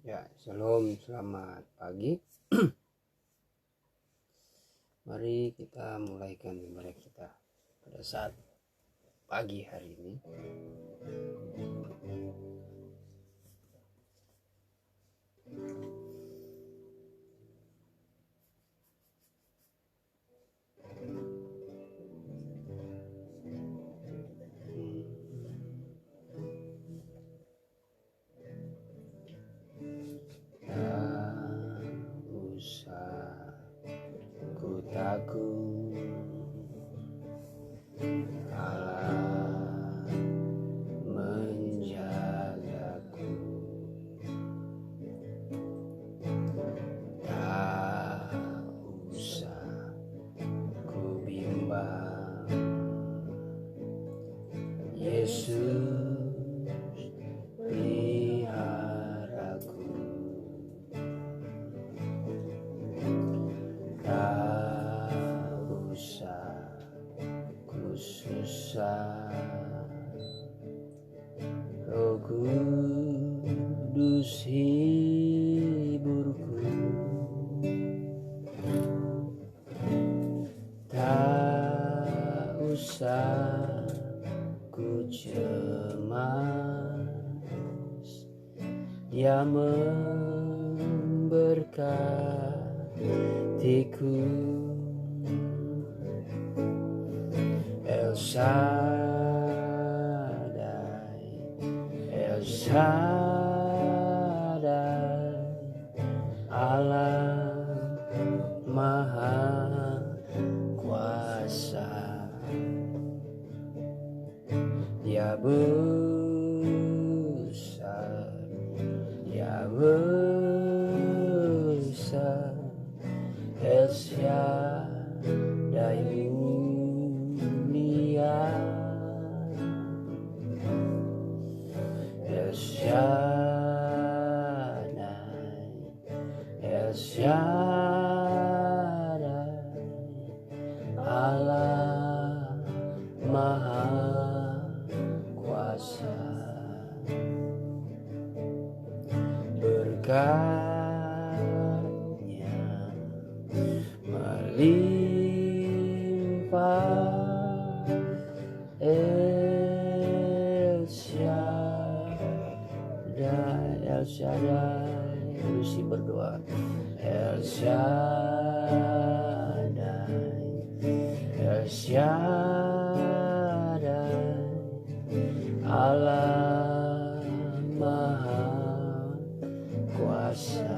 Ya, shalom, selamat pagi. Mari kita mulaikan ibadah kita pada saat pagi hari ini. Takut Allah menjagaku, tak usah ku bimbang. Yesus peliharaku, susah. Roh Kudus hiburku, tak usah ku cemas. Dia memberkatiku. El Shaddai, Allah Maha Kuasa. Dia besar, Dia besar. El Shaddai mulia, El Shaddai, Allah Maha Kuasa. Berkatnya melimpah, El Shaddai, Lucy berdoa. El Shaddai, Allah Maha Kuasa.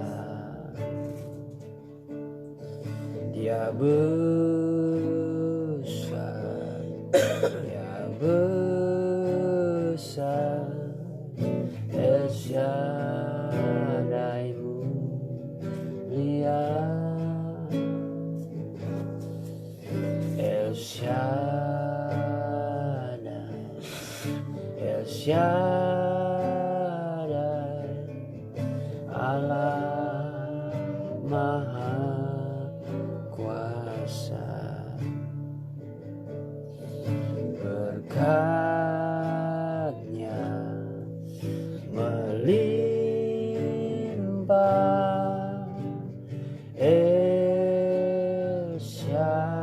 Dia besar, Dia besar. El Shaddai mulia, El Shaddai, Allah Maha Kuasa. Berkatnya melimpah, El Shaddai.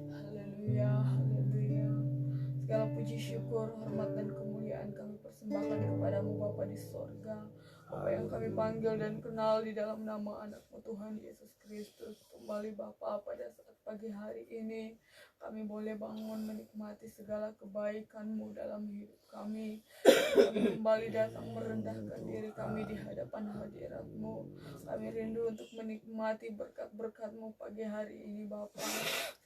Haleluya, haleluya. Segala puji, syukur, hormat dan kemuliaan kami persembahkan kepadamu Bapa di sorga, Bapa yang kami panggil dan kenal di dalam nama anak-Mu Tuhan Yesus Kristus. Kembali Bapa, pada saat pagi hari ini kami boleh bangun menikmati segala kebaikan-Mu dalam hidup kami. Kami kembali datang merendahkan diri kami di hadapan hadirat-Mu. Kami rindu untuk menikmati berkat-berkat-Mu pagi hari ini Bapa.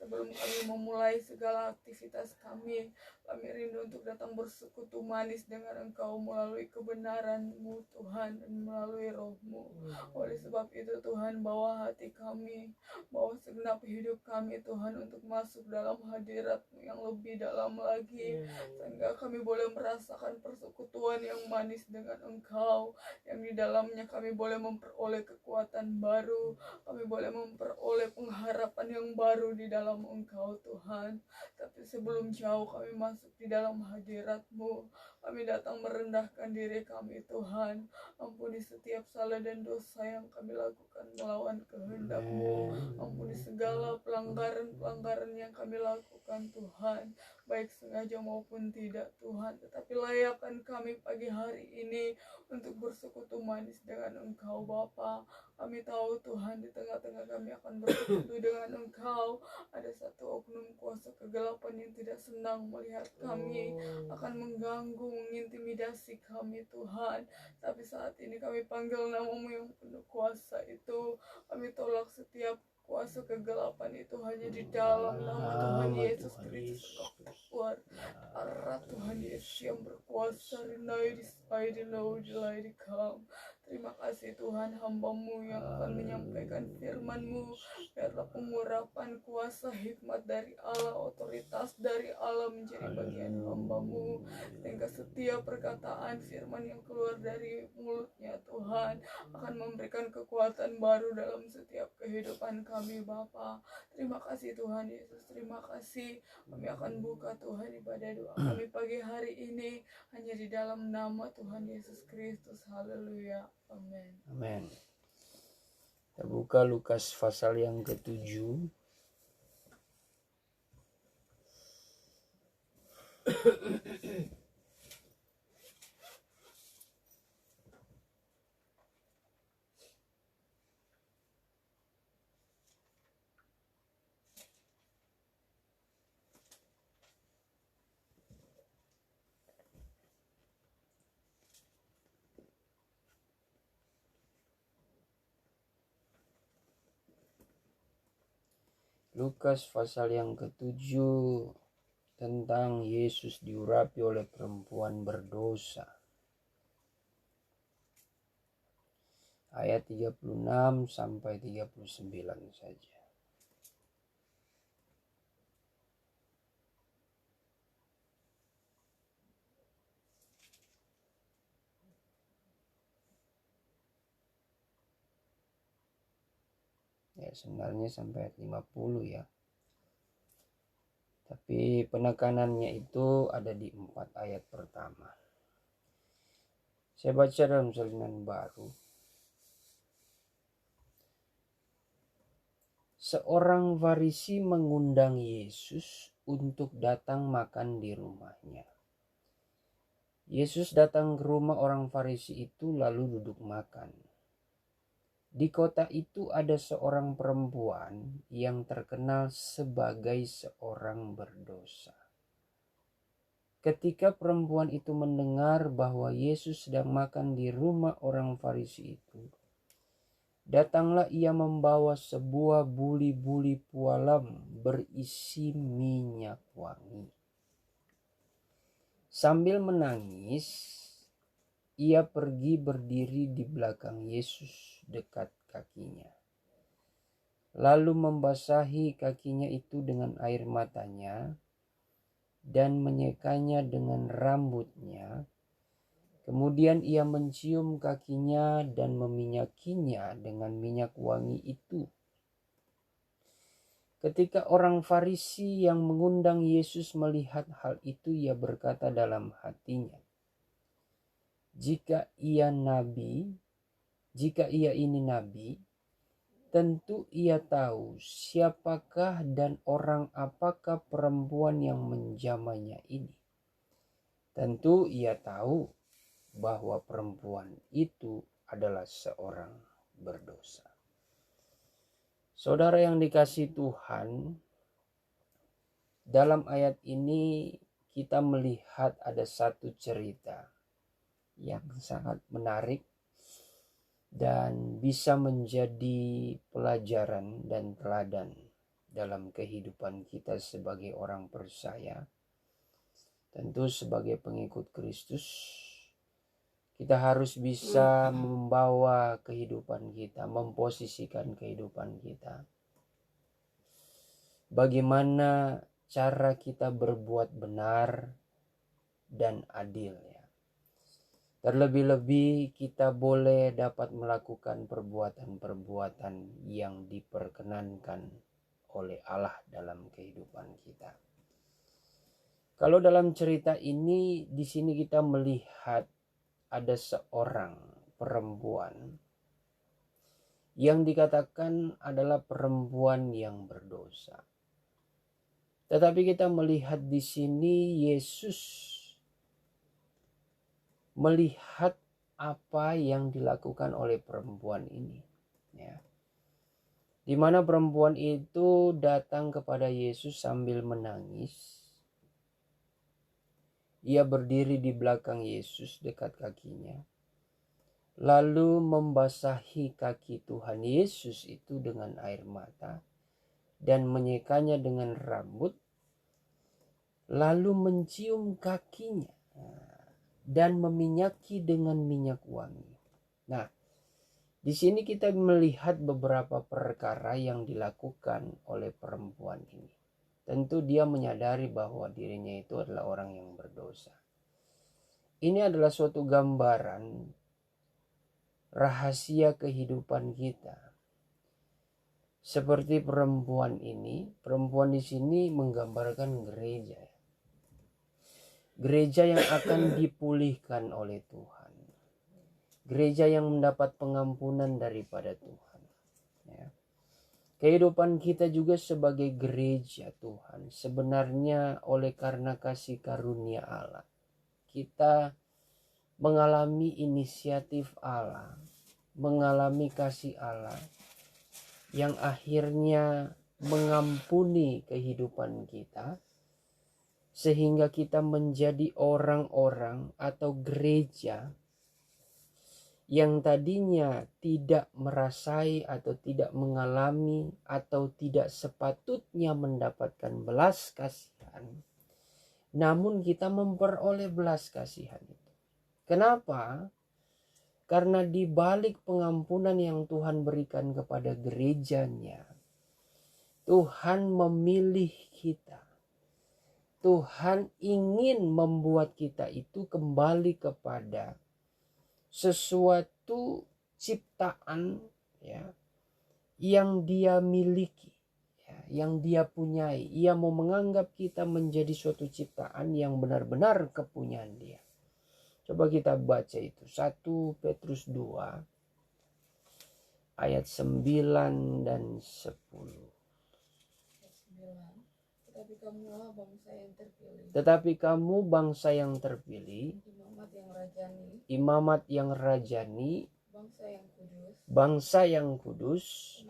Sebelum kami memulai segala aktivitas kami rindu untuk datang bersekutu manis dengan Engkau melalui kebenaran-Mu Tuhan dan melalui Roh-Mu. Oleh sebab itu Tuhan, bawa hati kami, bawa segenap hidup kami Tuhan untuk masuk dalam hadirat-Mu yang lebih dalam lagi, sehingga kami boleh merasakan persekutuan yang manis dengan Engkau, yang di dalamnya kami boleh memperoleh kekuatan baru, kami boleh memperoleh pengharapan yang baru di dalam Engkau Tuhan. Tapi Tapi sebelum jauh kami masuk di dalam hadirat-Mu, kami datang merendahkan diri kami Tuhan. Ampuni setiap salah dan dosa yang kami lakukan melawan kehendak-Mu. Ampuni segala pelanggaran-pelanggaran yang kami lakukan Tuhan, baik sengaja maupun tidak Tuhan. Tetapi layakkan kami pagi hari ini untuk bersekutu manis dengan Engkau Bapa. Kami tahu Tuhan, di tengah-tengah kami akan bersekutu dengan Engkau, ada satu oknum kuasa kegelapan yang tidak senang melihat kami, akan mengganggu, mengintimidasi kami Tuhan. Tapi saat ini kami panggil nama-Mu yang penuh kuasa itu. Kami tolak setiap kuasa kegelapan itu hanya di dalam nama Tuhan Yesus Kristus. Keluar arah Tuhan Yesus yang berkuasa. Rinai di come. Terima kasih Tuhan, hamba-Mu yang akan menyampaikan firman-Mu. Biarlah pengurapan kuasa hikmat dari Allah, otoritas dari Allah menjadi bagian hamba-Mu. Sehingga setiap perkataan firman yang keluar dari mulutnya Tuhan akan memberikan kekuatan baru dalam setiap kehidupan kami Bapa. Terima kasih Tuhan Yesus, terima kasih. Kami akan buka Tuhan ibadah doa kami pagi hari ini hanya di dalam nama Tuhan Yesus Kristus. Haleluya. Amin. Amin. Kita buka Lukas pasal yang ke-7. Lukas pasal yang ke-7 tentang Yesus diurapi oleh perempuan berdosa. Ayat 36 sampai 39 saja. Ya, sebenarnya sampai ayat 50 ya. Tapi penekanannya itu ada di 4 ayat pertama. Saya baca dalam Salinan Baru. Seorang Farisi mengundang Yesus untuk datang makan di rumahnya. Yesus datang ke rumah orang Farisi itu lalu duduk makan. Di kota itu ada seorang perempuan yang terkenal sebagai seorang berdosa. Ketika perempuan itu mendengar bahwa Yesus sedang makan di rumah orang Farisi itu, datanglah ia membawa sebuah buli-buli pualam berisi minyak wangi. Sambil menangis, ia pergi berdiri di belakang Yesus dekat kakinya. Lalu membasahi kakinya itu dengan air matanya dan menyekanya dengan rambutnya. Kemudian ia mencium kakinya dan meminyakinya dengan minyak wangi itu. Ketika orang Farisi yang mengundang Yesus melihat hal itu, ia berkata dalam hatinya, Jika ia ini nabi, tentu ia tahu siapakah dan orang apakah perempuan yang menjamahnya ini. Tentu ia tahu bahwa perempuan itu adalah seorang berdosa. Saudara yang dikasihi Tuhan, dalam ayat ini kita melihat ada satu cerita yang sangat menarik dan bisa menjadi pelajaran dan teladan dalam kehidupan kita sebagai orang percaya. Tentu sebagai pengikut Kristus, kita harus bisa membawa kehidupan kita, memposisikan kehidupan kita. Bagaimana cara kita berbuat benar dan adil ya. Terlebih-lebih kita boleh dapat melakukan perbuatan-perbuatan yang diperkenankan oleh Allah dalam kehidupan kita. Kalau dalam cerita ini, di sini kita melihat ada seorang perempuan yang dikatakan adalah perempuan yang berdosa. Tetapi kita melihat di sini Yesus melihat apa yang dilakukan oleh perempuan ini, ya. Di mana perempuan itu datang kepada Yesus sambil menangis. Ia berdiri di belakang Yesus dekat kakinya, lalu membasahi kaki Tuhan Yesus itu dengan air mata dan menyekanya dengan rambut, lalu mencium kakinya dan meminyaki dengan minyak wangi. Nah, di sini kita melihat beberapa perkara yang dilakukan oleh perempuan ini. Tentu dia menyadari bahwa dirinya itu adalah orang yang berdosa. Ini adalah suatu gambaran rahasia kehidupan kita. Seperti perempuan ini, perempuan di sini menggambarkan gereja. Gereja yang akan dipulihkan oleh Tuhan. Gereja yang mendapat pengampunan daripada Tuhan. Ya. Kehidupan kita juga sebagai gereja Tuhan, sebenarnya oleh karena kasih karunia Allah, kita mengalami inisiatif Allah, mengalami kasih Allah yang akhirnya mengampuni kehidupan kita, sehingga kita menjadi orang-orang atau gereja yang tadinya tidak merasai atau tidak mengalami atau tidak sepatutnya mendapatkan belas kasihan, namun kita memperoleh belas kasihan itu. Kenapa? Karena di balik pengampunan yang Tuhan berikan kepada gerejanya, Tuhan memilih kita. Tuhan ingin membuat kita itu kembali kepada sesuatu ciptaan, ya, yang dia miliki, ya, yang dia punyai. Ia mau menganggap kita menjadi suatu ciptaan yang benar-benar kepunyaan dia. Coba kita baca itu 1 Petrus 2 ayat 9 dan 10. Tetapi kamu bangsa yang terpilih, imamat yang rajani, bangsa yang kudus,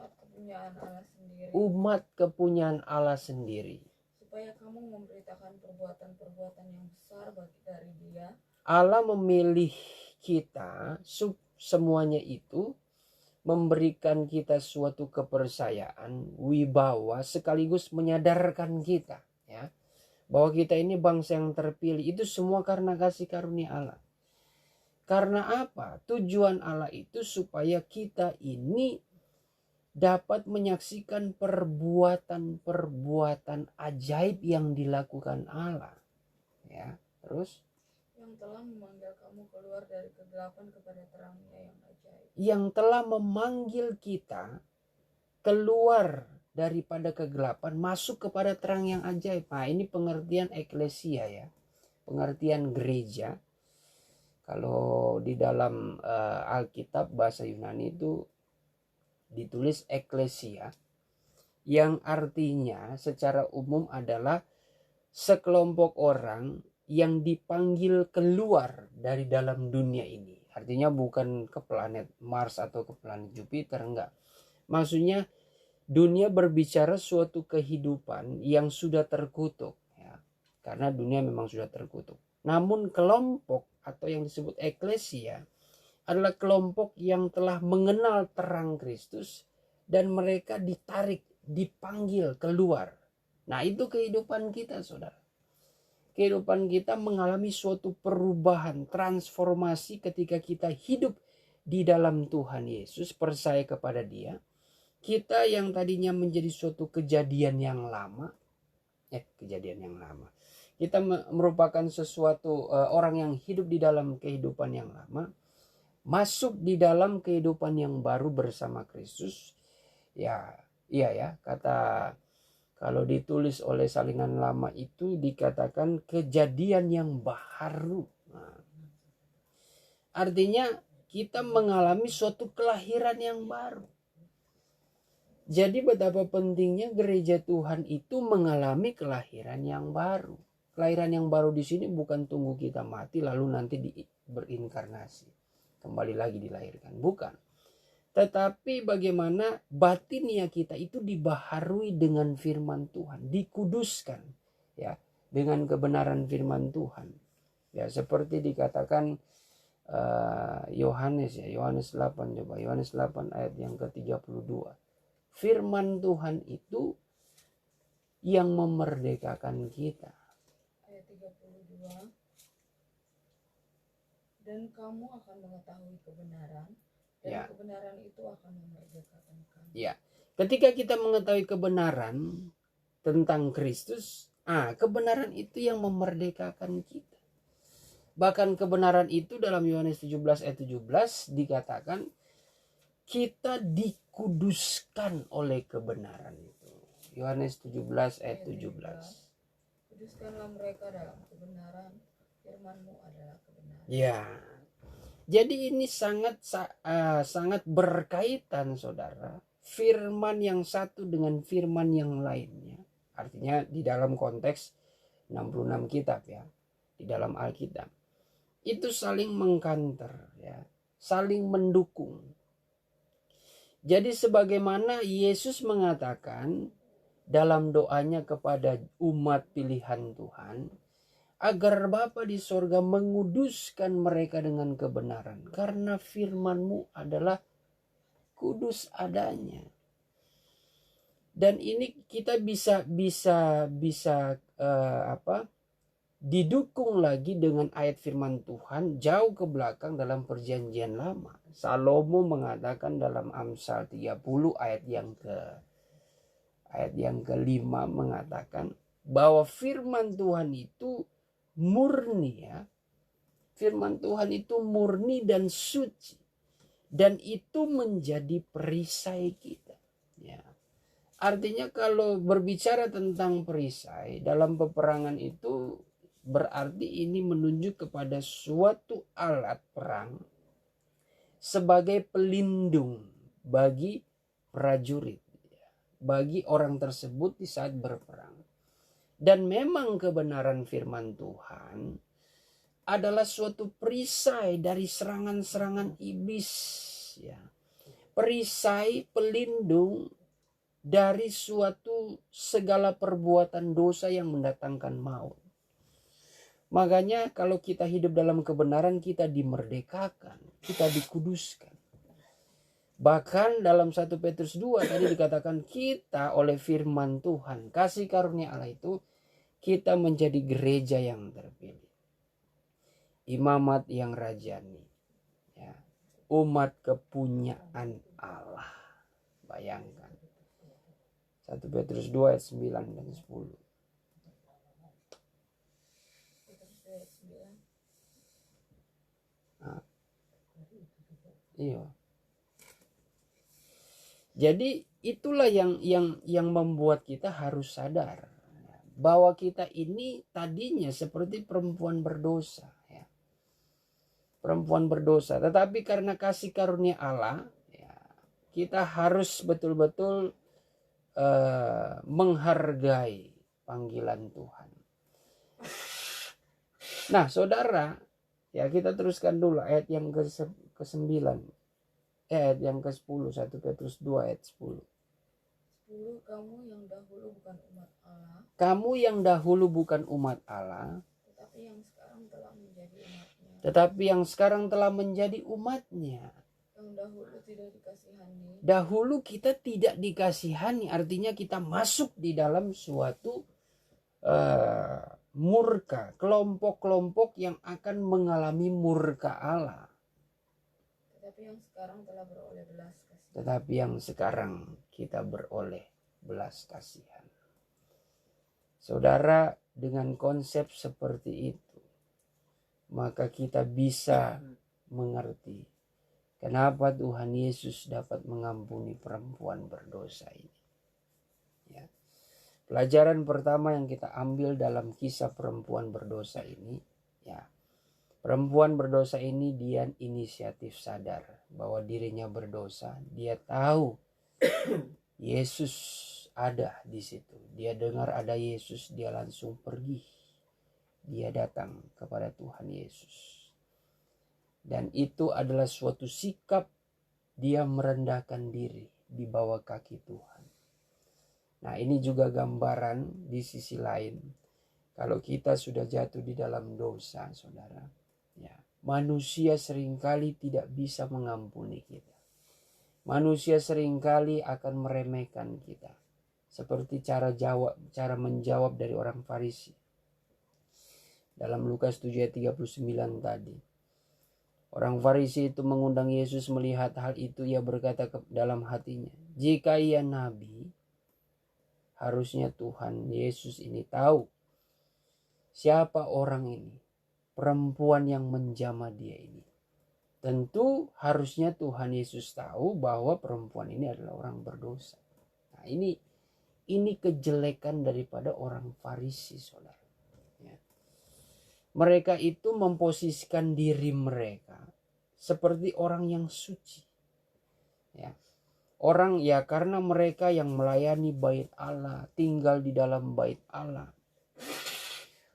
umat kepunyaan Allah sendiri. Supaya kamu memberitakan perbuatan-perbuatan yang besar dari Dia. Allah memilih kita, semuanya itu memberikan kita suatu kepercayaan, wibawa, sekaligus menyadarkan kita, ya, bahwa kita ini bangsa yang terpilih. Itu semua karena kasih karunia Allah. Karena apa? Tujuan Allah itu supaya kita ini dapat menyaksikan perbuatan-perbuatan ajaib yang dilakukan Allah, ya. Terus yang telah memanggil kamu keluar dari kegelapan kepada terangnya yang ajaib. Yang telah memanggil kita keluar daripada kegelapan masuk kepada terang yang ajaib. Nah, ini pengertian eklesia, ya. Pengertian gereja. Kalau di dalam Alkitab bahasa Yunani itu ditulis eklesia, yang artinya secara umum adalah sekelompok orang yang dipanggil keluar dari dalam dunia ini. Artinya bukan ke planet Mars atau ke planet Jupiter, enggak. Maksudnya dunia berbicara suatu kehidupan yang sudah terkutuk, ya. Karena dunia memang sudah terkutuk. Namun kelompok atau yang disebut eklesia adalah kelompok yang telah mengenal terang Kristus dan mereka ditarik, dipanggil keluar. Nah, itu kehidupan kita, saudara. Kehidupan kita mengalami suatu perubahan, transformasi ketika kita hidup di dalam Tuhan Yesus, percaya kepada Dia. Kita yang tadinya menjadi suatu kejadian yang lama, kita merupakan sesuatu orang yang hidup di dalam kehidupan yang lama, masuk di dalam kehidupan yang baru bersama Kristus. Ya, iya ya, kata Kalau ditulis oleh salinan lama itu dikatakan kejadian yang baru. Nah, artinya kita mengalami suatu kelahiran yang baru. Jadi betapa pentingnya gereja Tuhan itu mengalami kelahiran yang baru. Kelahiran yang baru di sini bukan tunggu kita mati lalu nanti berinkarnasi. Kembali lagi dilahirkan. Bukan. Tetapi bagaimana batinia kita itu dibaharui dengan firman Tuhan. Dikuduskan. Ya, dengan kebenaran firman Tuhan. Ya, seperti dikatakan Yohanes 8 coba. Yohanes 8 ayat yang ke-32. Firman Tuhan itu yang memerdekakan kita. Ayat 32. Dan kamu akan mengetahui kebenaran, dan Ya. kebenaran itu akan memerdekakan kamu. Ya. Ketika kita mengetahui kebenaran tentang Kristus, kebenaran itu yang memerdekakan kita. Bahkan kebenaran itu dalam Yohanes 17 ayat 17 dikatakan kita dikuduskan oleh kebenaran itu. Yohanes 17 ayat 17. Kuduskanlah mereka dalam kebenaran, firman-Mu adalah kebenaran. Ya. Jadi ini sangat berkaitan, saudara. Firman yang satu dengan firman yang lainnya. Artinya di dalam konteks 66 kitab ya. Di dalam Alkitab. Itu saling mengkanter ya. Saling mendukung. Jadi sebagaimana Yesus mengatakan dalam doanya kepada umat pilihan Tuhan, agar Bapa di sorga menguduskan mereka dengan kebenaran, karena firman-Mu adalah kudus adanya. Dan ini kita bisa didukung lagi dengan ayat firman Tuhan jauh ke belakang dalam perjanjian lama. Salomo mengatakan dalam Amsal 30 ayat yang kelima mengatakan bahwa firman Tuhan itu murni ya. Firman Tuhan itu murni dan suci. Dan itu menjadi perisai kita. Ya. Artinya kalau berbicara tentang perisai dalam peperangan itu berarti ini menunjuk kepada suatu alat perang sebagai pelindung bagi prajurit, bagi orang tersebut di saat berperang. Dan memang kebenaran firman Tuhan adalah suatu perisai dari serangan-serangan iblis, ya. Perisai pelindung dari suatu segala perbuatan dosa yang mendatangkan maut. Makanya kalau kita hidup dalam kebenaran, kita dimerdekakan, kita dikuduskan. Bahkan dalam 1 Petrus 2 tadi dikatakan kita oleh firman Tuhan, kasih karunia Allah itu, kita menjadi gereja yang terpilih. Imamat yang rajani. Ya. Umat kepunyaan Allah. Bayangkan. 1 Petrus 2 ayat 9 dan 10. Iya. Jadi itulah yang membuat kita harus sadar bahwa kita ini tadinya seperti perempuan berdosa, ya. Perempuan berdosa, tetapi karena kasih karunia Allah, ya, kita harus betul-betul menghargai panggilan Tuhan. Nah, saudara, ya kita teruskan dulu ayat yang ke-9. Ayat yang ke-10, 1 Petrus 2 ayat 10. Kamu yang dahulu bukan umat Allah. Kamu yang dahulu bukan umat Allah. Tetapi yang sekarang telah menjadi umatnya. Tetapi yang sekarang telah menjadi umatnya. Yang dahulu tidak dikasihani. Dahulu kita tidak dikasihani, artinya kita masuk di dalam suatu murka, kelompok-kelompok yang akan mengalami murka Allah. Tetapi yang sekarang telah beroleh belas kasihan. Tetapi yang sekarang kita beroleh belas kasihan. Saudara, dengan konsep seperti itu, maka kita bisa mengerti kenapa Tuhan Yesus dapat mengampuni perempuan berdosa ini. Ya. Pelajaran pertama yang kita ambil dalam kisah perempuan berdosa ini, ya, perempuan berdosa ini dia inisiatif sadar bahwa dirinya berdosa. Dia tahu Yesus ada di situ. Dia dengar ada Yesus, dia langsung pergi. Dia datang kepada Tuhan Yesus. Dan itu adalah suatu sikap dia merendahkan diri di bawah kaki Tuhan. Nah, ini juga gambaran di sisi lain. Kalau kita sudah jatuh di dalam dosa, saudara, ya, manusia seringkali tidak bisa mengampuni kita. Manusia seringkali akan meremehkan kita. Seperti cara menjawab dari orang Farisi. Dalam Lukas 7 ayat 39 tadi. Orang Farisi itu mengundang Yesus melihat hal itu. Ia berkata dalam hatinya, jika ia nabi, harusnya Tuhan Yesus ini tahu siapa orang ini, perempuan yang menjamah dia ini. Tentu harusnya Tuhan Yesus tahu bahwa perempuan ini adalah orang berdosa. Nah, ini kejelekan daripada orang Farisi, saudara. Ya. Mereka itu memposisikan diri mereka seperti orang yang suci. Ya. Orang ya karena mereka yang melayani bait Allah, tinggal di dalam bait Allah,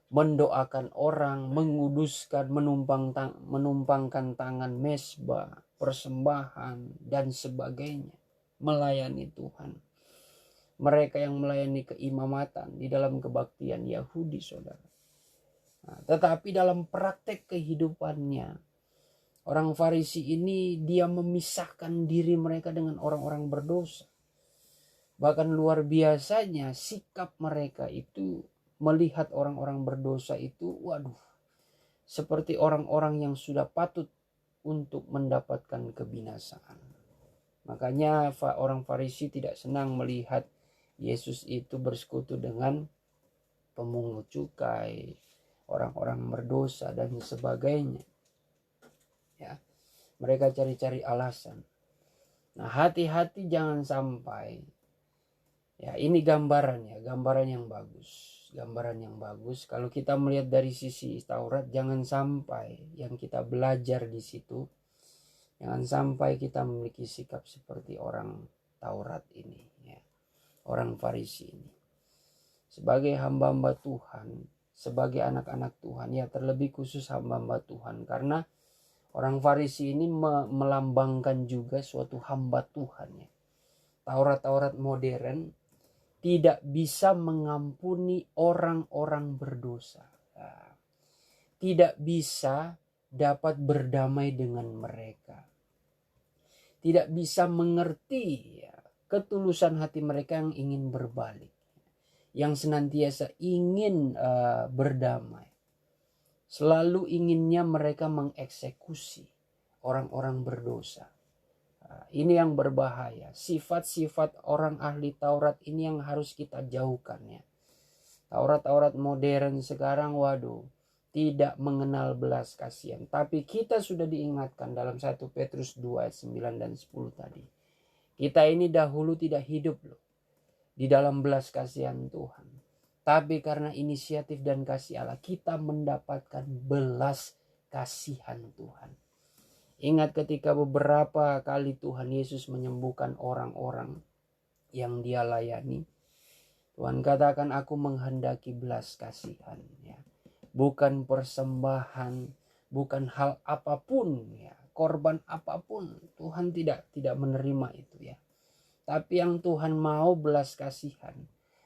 mendoakan orang, menguduskan, menumpangkan tangan mesbah, persembahan dan sebagainya, melayani Tuhan. Mereka yang melayani keimamatan di dalam kebaktian Yahudi, saudara. Nah, tetapi dalam praktek kehidupannya, orang Farisi ini dia memisahkan diri mereka dengan orang-orang berdosa. Bahkan luar biasanya sikap mereka itu melihat orang-orang berdosa itu, waduh, seperti orang-orang yang sudah patut untuk mendapatkan kebinasaan. Makanya orang Farisi tidak senang melihat Yesus itu bersekutu dengan pemungut cukai, orang-orang berdosa dan sebagainya. Ya, mereka cari-cari alasan. Nah, hati-hati jangan sampai, ya, ini gambaran yang bagus. Kalau kita melihat dari sisi Taurat, jangan sampai yang kita belajar di situ, jangan sampai kita memiliki sikap seperti orang Taurat ini, ya, orang Farisi ini. Sebagai hamba-hamba Tuhan, sebagai anak-anak Tuhan, ya terlebih khusus hamba-hamba Tuhan, karena orang Farisi ini melambangkan juga suatu hamba Tuhan. Ya. Taurat-Taurat modern tidak bisa mengampuni orang-orang berdosa. Tidak bisa dapat berdamai dengan mereka. Tidak bisa mengerti ya, ketulusan hati mereka yang ingin berbalik. Yang senantiasa ingin berdamai. Selalu inginnya mereka mengeksekusi orang-orang berdosa. Ini yang berbahaya. Sifat-sifat orang ahli Taurat ini yang harus kita jauhkan, ya. Taurat-Taurat modern sekarang, waduh, tidak mengenal belas kasihan. Tapi kita sudah diingatkan dalam 1 Petrus 2 ayat 9 dan 10 tadi. Kita ini dahulu tidak hidup loh di dalam belas kasihan Tuhan. Tapi karena inisiatif dan kasih Allah, kita mendapatkan belas kasihan Tuhan. Ingat ketika beberapa kali Tuhan Yesus menyembuhkan orang-orang yang dia layani. Tuhan katakan, aku menghendaki belas kasihan. Ya. Bukan persembahan, bukan hal apapun, ya, korban apapun. Tuhan tidak menerima itu, ya. Tapi yang Tuhan mau belas kasihan.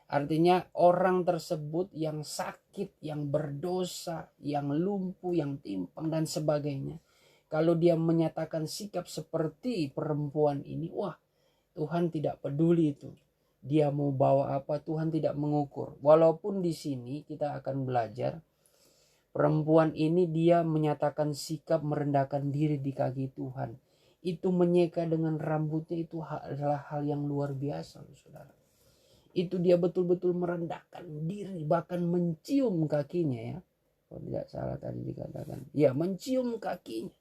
Artinya orang tersebut yang sakit, yang berdosa, yang lumpuh, yang timpang dan sebagainya. Kalau dia menyatakan sikap seperti perempuan ini, wah, Tuhan tidak peduli itu. Dia mau bawa apa, Tuhan tidak mengukur. Walaupun di sini kita akan belajar, perempuan ini dia menyatakan sikap merendahkan diri di kaki Tuhan. Itu menyeka dengan rambutnya, itu adalah hal yang luar biasa, saudara. Itu dia betul-betul merendahkan diri, bahkan mencium kakinya, ya. Kalau tidak salah tadi dikatakan, ya, mencium kakinya.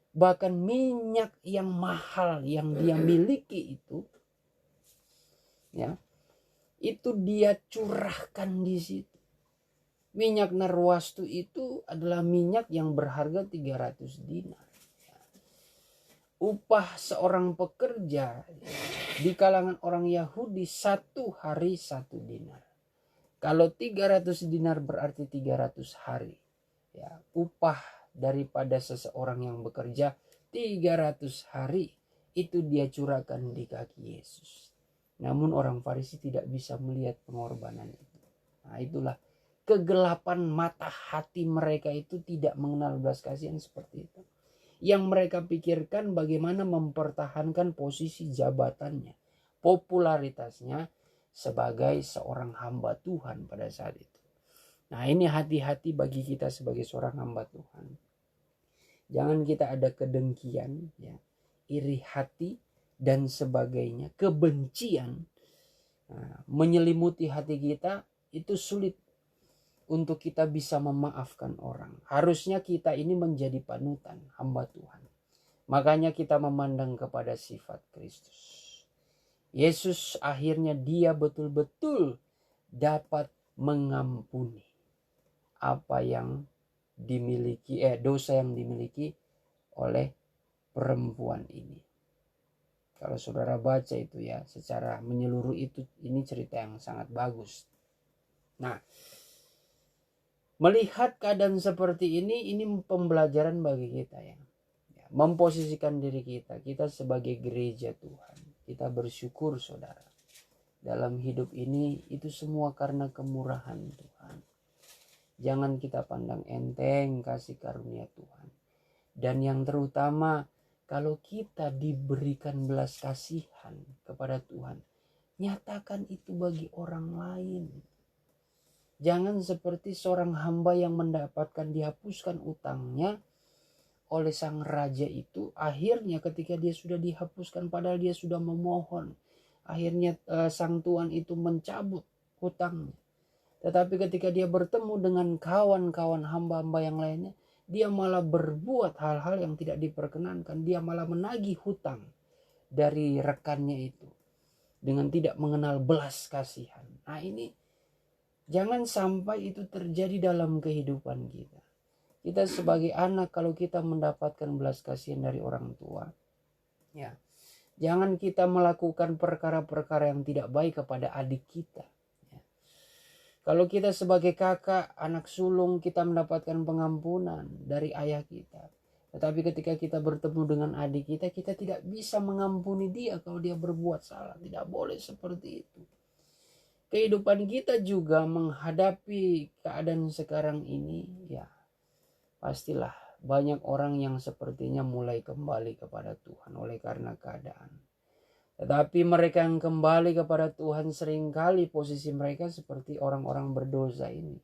Bahkan minyak yang mahal yang dia miliki itu, ya, itu dia curahkan di situ. Minyak narwastu itu adalah minyak yang berharga 300 dinar. Upah seorang pekerja di kalangan orang Yahudi 1 hari 1 dinar. Kalau 300 dinar berarti 300 hari. Ya, upah daripada seseorang yang bekerja 300 hari itu dia curahkan di kaki Yesus. Namun orang Farisi tidak bisa melihat pengorbanan itu. Nah, itulah kegelapan mata hati mereka, itu tidak mengenal belas kasihan seperti itu. Yang mereka pikirkan bagaimana mempertahankan posisi jabatannya, popularitasnya sebagai seorang hamba Tuhan pada saat itu. Nah, ini hati-hati bagi kita sebagai seorang hamba Tuhan. Jangan kita ada kedengkian, ya, iri hati dan sebagainya, kebencian menyelimuti hati kita. Itu sulit untuk kita bisa memaafkan orang. Harusnya kita ini menjadi panutan hamba Tuhan. Makanya kita memandang kepada sifat Kristus. Yesus akhirnya dia betul-betul dapat mengampuni apa yang dimiliki, dosa yang dimiliki oleh perempuan ini. Kalau saudara baca itu ya secara menyeluruh, itu ini cerita yang sangat bagus. Nah, melihat keadaan seperti ini pembelajaran bagi kita ya. Memposisikan diri kita sebagai gereja Tuhan. Kita bersyukur saudara. Dalam hidup ini itu semua karena kemurahan Tuhan. Jangan kita pandang enteng kasih karunia Tuhan. Dan yang terutama, kalau kita diberikan belas kasihan kepada Tuhan, nyatakan itu bagi orang lain. Jangan seperti seorang hamba yang mendapatkan dihapuskan utangnya oleh sang raja itu. Akhirnya ketika dia sudah dihapuskan padahal dia sudah memohon, akhirnya sang tuan itu mencabut hutangnya. Tetapi ketika dia bertemu dengan kawan-kawan hamba-hamba yang lainnya, dia malah berbuat hal-hal yang tidak diperkenankan. Dia malah menagih hutang dari rekannya itu dengan tidak mengenal belas kasihan. Nah, ini jangan sampai itu terjadi dalam kehidupan kita. Kita sebagai anak, kalau kita mendapatkan belas kasihan dari orang tua, ya, jangan kita melakukan perkara-perkara yang tidak baik kepada adik kita. Kalau kita sebagai kakak, anak sulung, kita mendapatkan pengampunan dari ayah kita. Tetapi ketika kita bertemu dengan adik kita, kita tidak bisa mengampuni dia kalau dia berbuat salah. Tidak boleh seperti itu. Kehidupan kita juga menghadapi keadaan sekarang ini, ya pastilah banyak orang yang sepertinya mulai kembali kepada Tuhan oleh karena keadaan. Tetapi mereka yang kembali kepada Tuhan seringkali posisi mereka seperti orang-orang berdosa ini.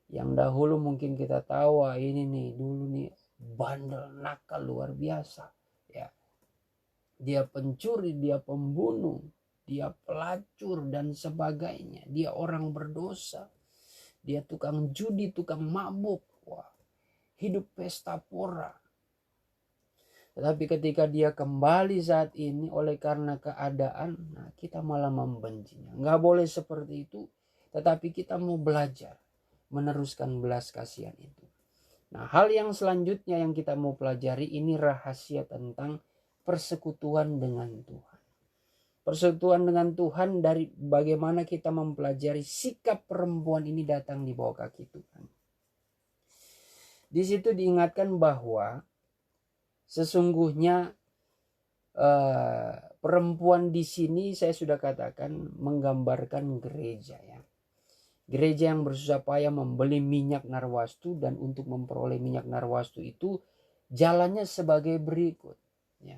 Yang dahulu mungkin kita tahu ini nih dulu nih bandel nakal luar biasa. Ya. Dia pencuri, dia pembunuh, dia pelacur dan sebagainya. Dia orang berdosa. Dia tukang judi, tukang mabuk. Wah, hidup pesta pora. Tetapi ketika dia kembali saat ini oleh karena keadaan, nah kita malah membencinya. Nggak boleh seperti itu. Tetapi kita mau belajar meneruskan belas kasihan itu. Nah, hal yang selanjutnya yang kita mau pelajari ini rahasia tentang persekutuan dengan Tuhan. Persekutuan dengan Tuhan dari bagaimana kita mempelajari sikap perempuan ini datang di bawah kaki Tuhan. Di situ diingatkan bahwa sesungguhnya perempuan di sini saya sudah katakan menggambarkan gereja ya. Gereja yang bersusah payah membeli minyak narwastu, dan untuk memperoleh minyak narwastu itu jalannya sebagai berikut ya.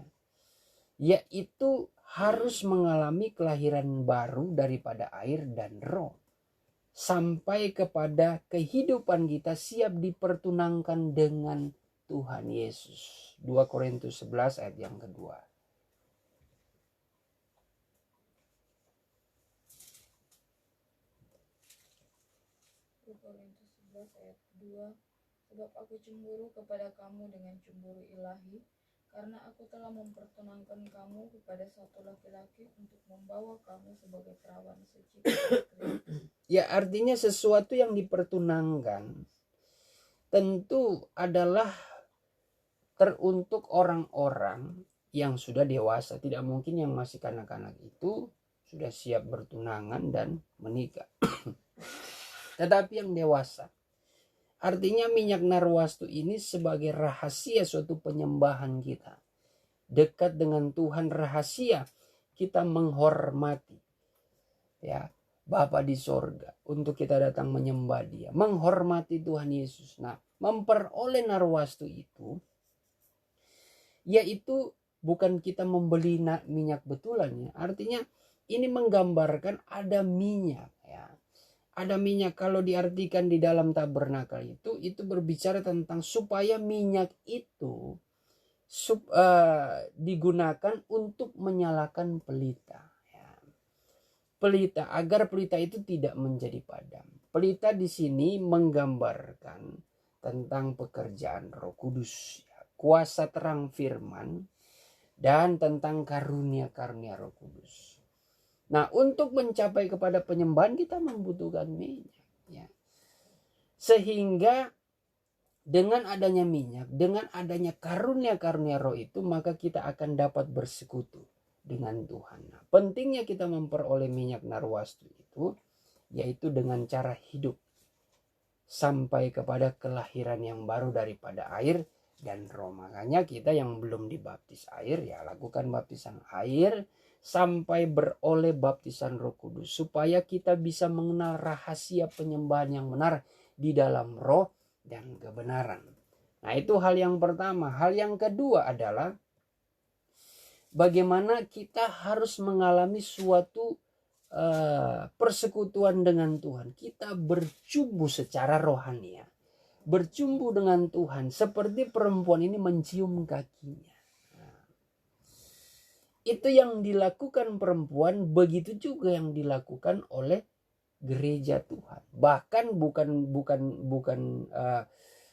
Yaitu harus mengalami kelahiran baru daripada air dan roh. Sampai kepada kehidupan kita siap dipertunangkan dengan Tuhan Yesus. 2 Korintus 11 ayat yang kedua. Korintus 11 ayat kedua. Sebab aku cemburu kepada kamu dengan cemburu ilahi, karena aku telah mempertunangkan kamu kepada satu laki-laki untuk membawa kamu sebagai perawan suci kepada Kristus. Ya, artinya sesuatu yang dipertunangkan tentu adalah teruntuk orang-orang yang sudah dewasa. Tidak mungkin yang masih kanak-kanak itu sudah siap bertunangan dan menikah. Tetapi yang dewasa. Artinya minyak narwastu ini sebagai rahasia suatu penyembahan kita. Dekat dengan Tuhan, rahasia kita menghormati ya Bapa di sorga, untuk kita datang menyembah Dia, menghormati Tuhan Yesus. Nah, memperoleh narwastu itu yaitu bukan kita membeli minyak betulan ya. Artinya ini menggambarkan ada minyak ya. Ada minyak, kalau diartikan di dalam tabernakel itu berbicara tentang supaya minyak itu digunakan untuk menyalakan pelita. Ya. Pelita, agar pelita itu tidak menjadi padam. Pelita di sini menggambarkan tentang pekerjaan Roh Kudus, ya. Kuasa terang firman, dan tentang karunia-karunia Roh Kudus. Nah, untuk mencapai kepada penyembahan kita membutuhkan minyak ya. Sehingga dengan adanya minyak, dengan adanya karunia-karunia roh itu, maka kita akan dapat bersekutu dengan Tuhan. Nah, pentingnya kita memperoleh minyak narwastu itu yaitu dengan cara hidup sampai kepada kelahiran yang baru daripada air dan roh. Makanya kita yang belum dibaptis air ya lakukan baptisan air sampai beroleh baptisan Roh Kudus, supaya kita bisa mengenal rahasia penyembahan yang benar di dalam roh dan kebenaran. Nah, itu hal yang pertama. Hal yang kedua adalah bagaimana kita harus mengalami suatu persekutuan dengan Tuhan. Kita bercumbu secara rohani ya. Bercumbu dengan Tuhan seperti perempuan ini mencium kakinya. Itu yang dilakukan perempuan, begitu juga yang dilakukan oleh gereja Tuhan. Bahkan bukan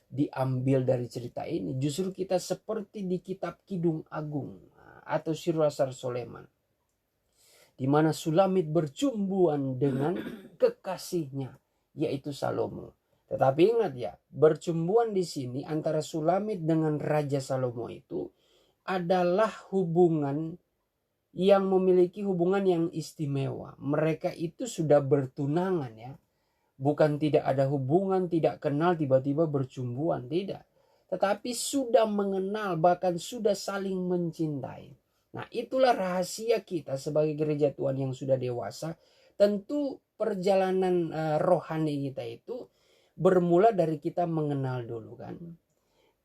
diambil dari cerita ini. Justru kita seperti di kitab Kidung Agung atau Sirwasar Soleman, di mana Sulamit bercumbuan dengan kekasihnya, yaitu Salomo. Tetapi ingat ya, bercumbuan di sini antara Sulamit dengan Raja Salomo itu adalah hubungan yang memiliki hubungan yang istimewa. Mereka itu sudah bertunangan ya. Bukan tidak ada hubungan, tidak kenal, tiba-tiba bercumbuan. Tidak. Tetapi sudah mengenal, bahkan sudah saling mencintai. Nah, itulah rahasia kita sebagai gereja Tuhan yang sudah dewasa. Tentu perjalanan rohani kita itu bermula dari kita mengenal dulu kan.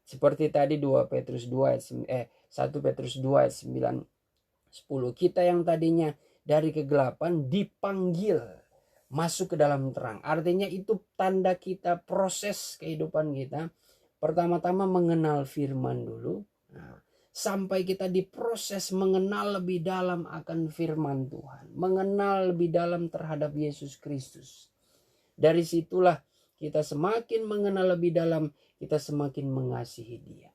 Seperti tadi 1 Petrus 2 ayat 9 10, kita yang tadinya dari kegelapan dipanggil masuk ke dalam terang. Artinya itu tanda kita, proses kehidupan kita. Pertama-tama mengenal firman dulu. Nah, sampai kita diproses mengenal lebih dalam akan firman Tuhan. Mengenal lebih dalam terhadap Yesus Kristus. Dari situlah kita semakin mengenal lebih dalam, kita semakin mengasihi Dia.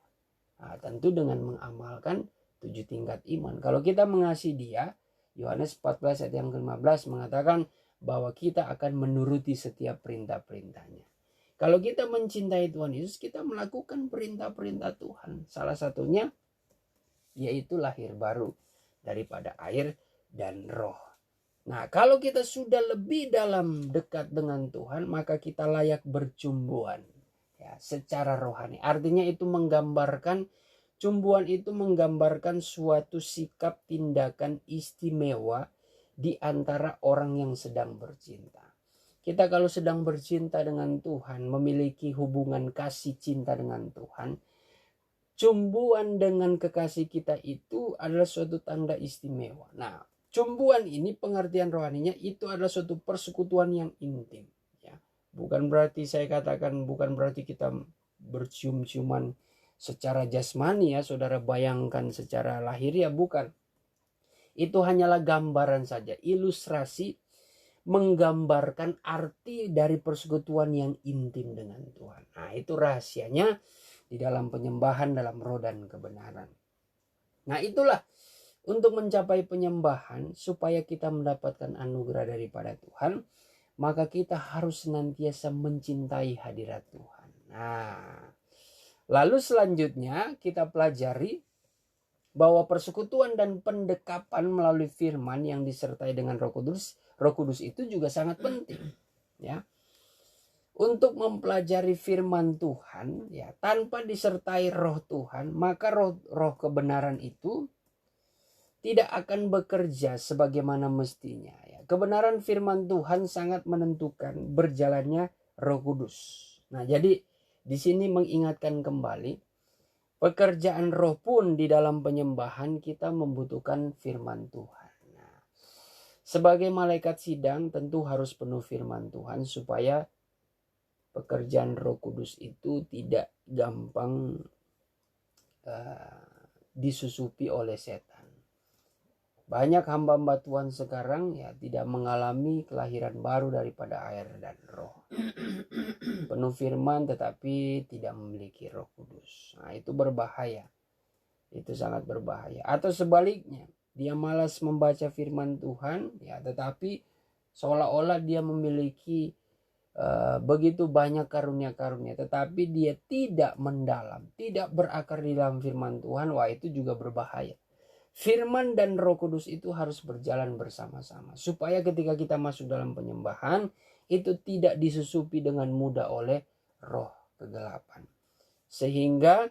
Nah, tentu dengan mengamalkan 7 tingkat iman. Kalau kita mengasihi Dia, Yohanes 14 ayat yang ke-15 mengatakan bahwa kita akan menuruti setiap perintah-perintahnya. Kalau kita mencintai Tuhan Yesus, kita melakukan perintah-perintah Tuhan. Salah satunya yaitu lahir baru daripada air dan roh. Nah, kalau kita sudah lebih dalam dekat dengan Tuhan, maka kita layak bercumbuan ya, secara rohani. Artinya itu menggambarkan, cumbuan itu menggambarkan suatu sikap tindakan istimewa di antara orang yang sedang bercinta. Kita kalau sedang bercinta dengan Tuhan, memiliki hubungan kasih cinta dengan Tuhan, cumbuan dengan kekasih kita itu adalah suatu tanda istimewa. Nah, cumbuan ini pengertian rohaninya itu adalah suatu persekutuan yang intim. Ya. Bukan berarti saya katakan, bukan berarti kita bercium-ciuman secara jasmani ya, saudara bayangkan secara lahiriah, bukan. Itu hanyalah gambaran saja, ilustrasi menggambarkan arti dari persekutuan yang intim dengan Tuhan. Nah, itu rahasianya di dalam penyembahan dalam roh dan kebenaran. Nah itulah untuk mencapai penyembahan supaya kita mendapatkan anugerah daripada Tuhan, maka kita harus senantiasa mencintai hadirat Tuhan. Nah, lalu selanjutnya kita pelajari bahwa persekutuan dan pendekapan melalui firman yang disertai dengan Roh Kudus itu juga sangat penting, ya. Untuk mempelajari firman Tuhan, ya, tanpa disertai Roh Tuhan, maka roh kebenaran itu tidak akan bekerja sebagaimana mestinya, ya. Kebenaran firman Tuhan sangat menentukan berjalannya Roh Kudus. Nah, jadi di sini mengingatkan kembali pekerjaan Roh pun di dalam penyembahan kita membutuhkan firman Tuhan. Nah, sebagai malaikat sidang tentu harus penuh firman Tuhan supaya pekerjaan Roh Kudus itu tidak gampang disusupi oleh setan. Banyak hamba-hamba Tuhan sekarang ya tidak mengalami kelahiran baru daripada air dan roh. Penuh firman tetapi tidak memiliki Roh Kudus. Nah, itu berbahaya. Itu sangat berbahaya. Atau sebaliknya, dia malas membaca firman Tuhan ya, tetapi seolah-olah dia memiliki begitu banyak karunia-karunia, tetapi dia tidak mendalam, tidak berakar di dalam firman Tuhan. Wah, itu juga berbahaya. Firman dan Roh Kudus itu harus berjalan bersama-sama supaya ketika kita masuk dalam penyembahan itu tidak disusupi dengan mudah oleh roh kegelapan, sehingga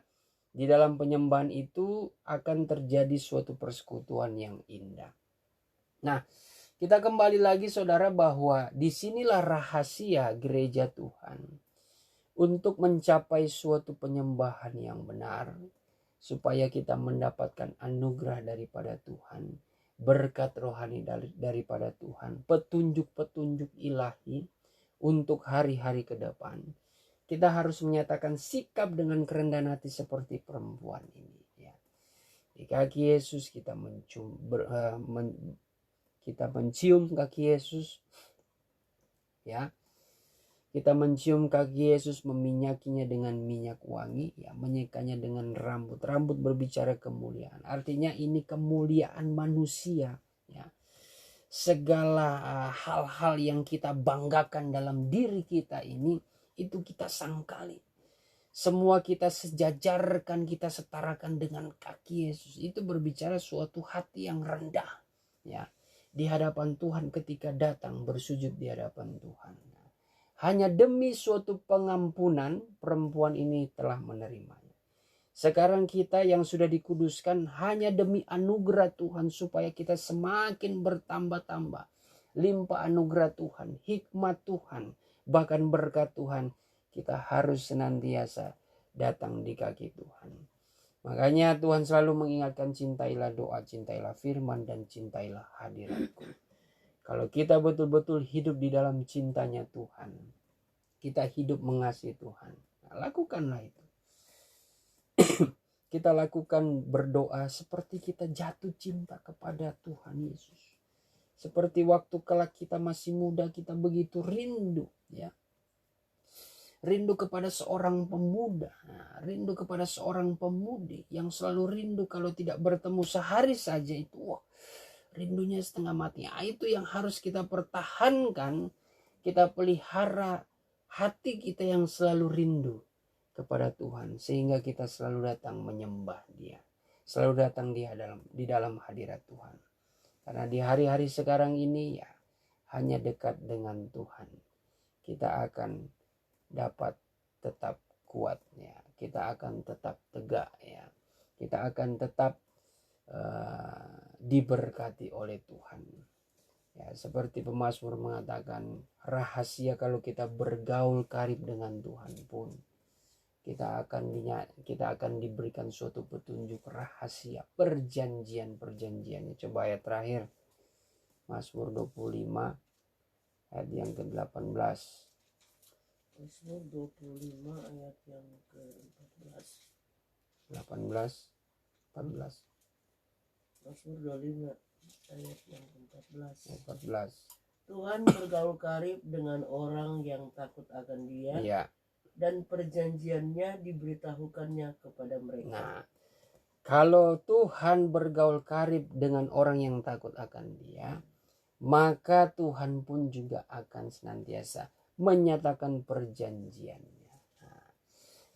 di dalam penyembahan itu akan terjadi suatu persekutuan yang indah. Nah, kita kembali lagi saudara bahwa disinilah rahasia gereja Tuhan untuk mencapai suatu penyembahan yang benar, supaya kita mendapatkan anugerah daripada Tuhan, berkat rohani daripada Tuhan, petunjuk-petunjuk ilahi untuk hari-hari ke depan. Kita harus menyatakan sikap dengan kerendahan hati seperti perempuan ini, ya. Di kaki Yesus kita mencium kaki Yesus, ya. Kita mencium kaki Yesus, meminyakinya dengan minyak wangi, ya, menyekanya dengan rambut. Rambut berbicara kemuliaan. Artinya ini kemuliaan manusia, ya. Segala hal-hal yang kita banggakan dalam diri kita ini, itu kita sangkali. Semua kita sejajarkan, kita setarakan dengan kaki Yesus. Itu berbicara suatu hati yang rendah, ya, di hadapan Tuhan ketika datang bersujud di hadapan Tuhan. Hanya demi suatu pengampunan perempuan ini telah menerimanya. Sekarang kita yang sudah dikuduskan hanya demi anugerah Tuhan supaya kita semakin bertambah-tambah. Limpah anugerah Tuhan, hikmat Tuhan, bahkan berkat Tuhan. Kita harus senantiasa datang di kaki Tuhan. Makanya Tuhan selalu mengingatkan, cintailah doa, cintailah firman, dan cintailah hadiratku. Kalau kita betul-betul hidup di dalam cintanya Tuhan, kita hidup mengasihi Tuhan, nah, lakukanlah itu. Kita lakukan berdoa seperti kita jatuh cinta kepada Tuhan Yesus. Seperti waktu kelak kita masih muda, kita begitu rindu, ya. Rindu kepada seorang pemuda, rindu kepada seorang pemudi yang selalu rindu kalau tidak bertemu sehari saja itu, wah, rindunya setengah mati. Itu yang harus kita pertahankan, kita pelihara hati kita yang selalu rindu kepada Tuhan, sehingga kita selalu datang menyembah Dia, selalu datang di dalam hadirat Tuhan. Karena di hari-hari sekarang ini ya hanya dekat dengan Tuhan kita akan dapat tetap kuat, ya. Kita akan tetap tegak, ya. Kita akan tetap diberkati oleh Tuhan. Ya, seperti pemazmur mengatakan, rahasia kalau kita bergaul karib dengan Tuhan pun kita akan diberikan suatu petunjuk rahasia, perjanjian-perjanjiannya. Coba ayat terakhir, Mazmur 25 ayat yang ke-18. Mazmur 25 ayat yang ke-14. 18, 14. Mazmur 25 ayat yang ke-14. 14. Tuhan bergaul karib dengan orang yang takut akan Dia, Ya. dan perjanjiannya diberitahukannya kepada mereka. Nah, Kalau Tuhan bergaul karib dengan orang yang takut akan Dia, maka Tuhan pun juga akan senantiasa menyatakan perjanjiannya. Nah,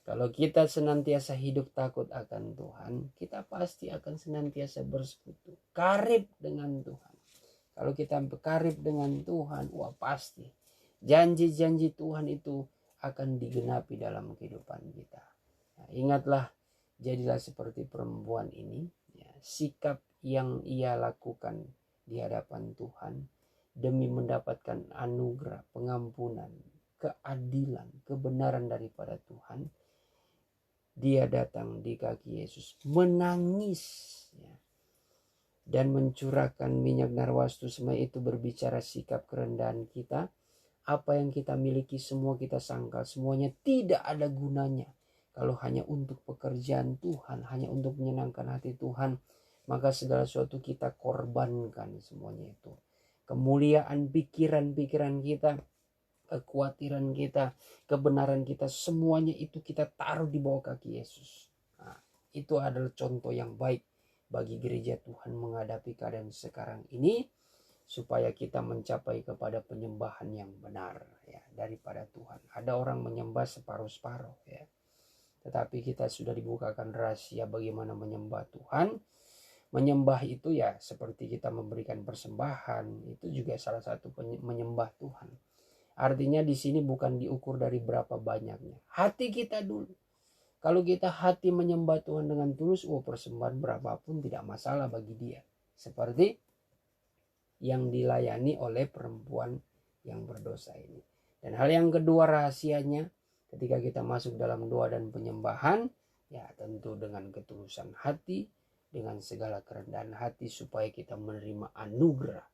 kalau kita senantiasa hidup takut akan Tuhan, kita pasti akan senantiasa bersekutu, karib dengan Tuhan. Kalau kita karib dengan Tuhan, wah pasti janji-janji Tuhan itu akan digenapi dalam kehidupan kita. Nah, ingatlah, jadilah seperti perempuan ini, ya, sikap yang ia lakukan di hadapan Tuhan demi mendapatkan anugerah, pengampunan, keadilan, kebenaran daripada Tuhan. Dia datang di kaki Yesus, menangis, ya, dan mencurahkan minyak narwastu. Semua itu berbicara sikap kerendahan kita. Apa yang kita miliki semua kita sangkal semuanya tidak ada gunanya kalau hanya untuk pekerjaan Tuhan, hanya untuk menyenangkan hati Tuhan. Maka segala sesuatu kita korbankan semuanya itu. Kemuliaan pikiran-pikiran kita, kekhawatiran kita, kebenaran kita, semuanya itu kita taruh di bawah kaki Yesus. Nah, itu adalah contoh yang baik bagi gereja Tuhan menghadapi keadaan sekarang ini, supaya kita mencapai kepada penyembahan yang benar, ya, daripada Tuhan. Ada orang menyembah separuh-separuh, ya. Tetapi kita sudah dibukakan rahasia bagaimana menyembah Tuhan. Menyembah itu ya seperti kita memberikan persembahan, itu juga salah satu menyembah Tuhan. Artinya di sini bukan diukur dari berapa banyaknya. Hati kita dulu. Kalau kita hati menyembah Tuhan dengan tulus, persembahan berapapun tidak masalah bagi Dia. Seperti yang dilayani oleh perempuan yang berdosa ini. Dan hal yang kedua rahasianya, ketika kita masuk dalam doa dan penyembahan, ya tentu dengan ketulusan hati, dengan segala kerendahan hati, supaya kita menerima anugerah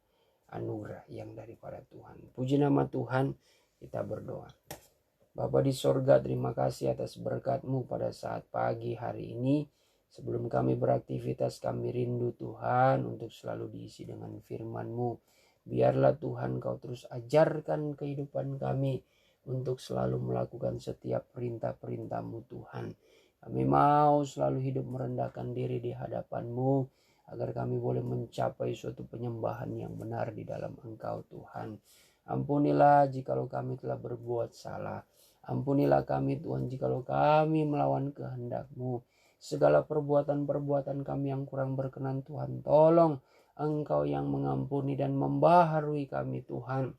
yang daripada Tuhan. Puji nama Tuhan, kita berdoa. Bapa di sorga, terima kasih atas berkat-Mu pada saat pagi hari ini. Sebelum kami beraktivitas, kami rindu Tuhan untuk selalu diisi dengan firman-Mu. Biarlah Tuhan Kau terus ajarkan kehidupan kami untuk selalu melakukan setiap perintah-perintah-Mu Tuhan. Kami mau selalu hidup merendahkan diri di hadapan-Mu, agar kami boleh mencapai suatu penyembahan yang benar di dalam Engkau Tuhan. Ampunilah jikalau kami telah berbuat salah. Ampunilah kami Tuhan jikalau kami melawan kehendak-Mu. Segala perbuatan-perbuatan kami yang kurang berkenan Tuhan, tolong Engkau yang mengampuni dan membaharui kami Tuhan,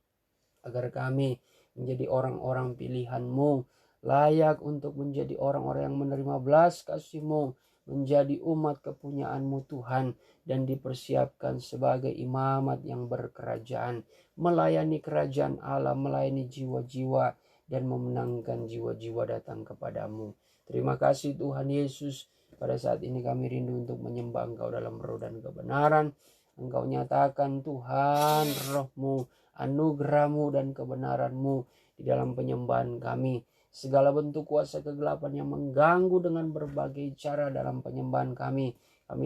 agar kami menjadi orang-orang pilihan-Mu, layak untuk menjadi orang-orang yang menerima belas kasih-Mu, menjadi umat kepunyaan-Mu Tuhan, dan dipersiapkan sebagai imamat yang berkerajaan, melayani kerajaan Allah, melayani jiwa-jiwa, dan memenangkan jiwa-jiwa datang kepadamu. Terima kasih Tuhan Yesus. Pada saat ini kami rindu untuk menyembah Engkau dalam roh dan kebenaran. Engkau nyatakan Tuhan roh-Mu, anugerah-Mu dan kebenaran-Mu di dalam penyembahan kami. Segala bentuk kuasa kegelapan yang mengganggu dengan berbagai cara dalam penyembahan kami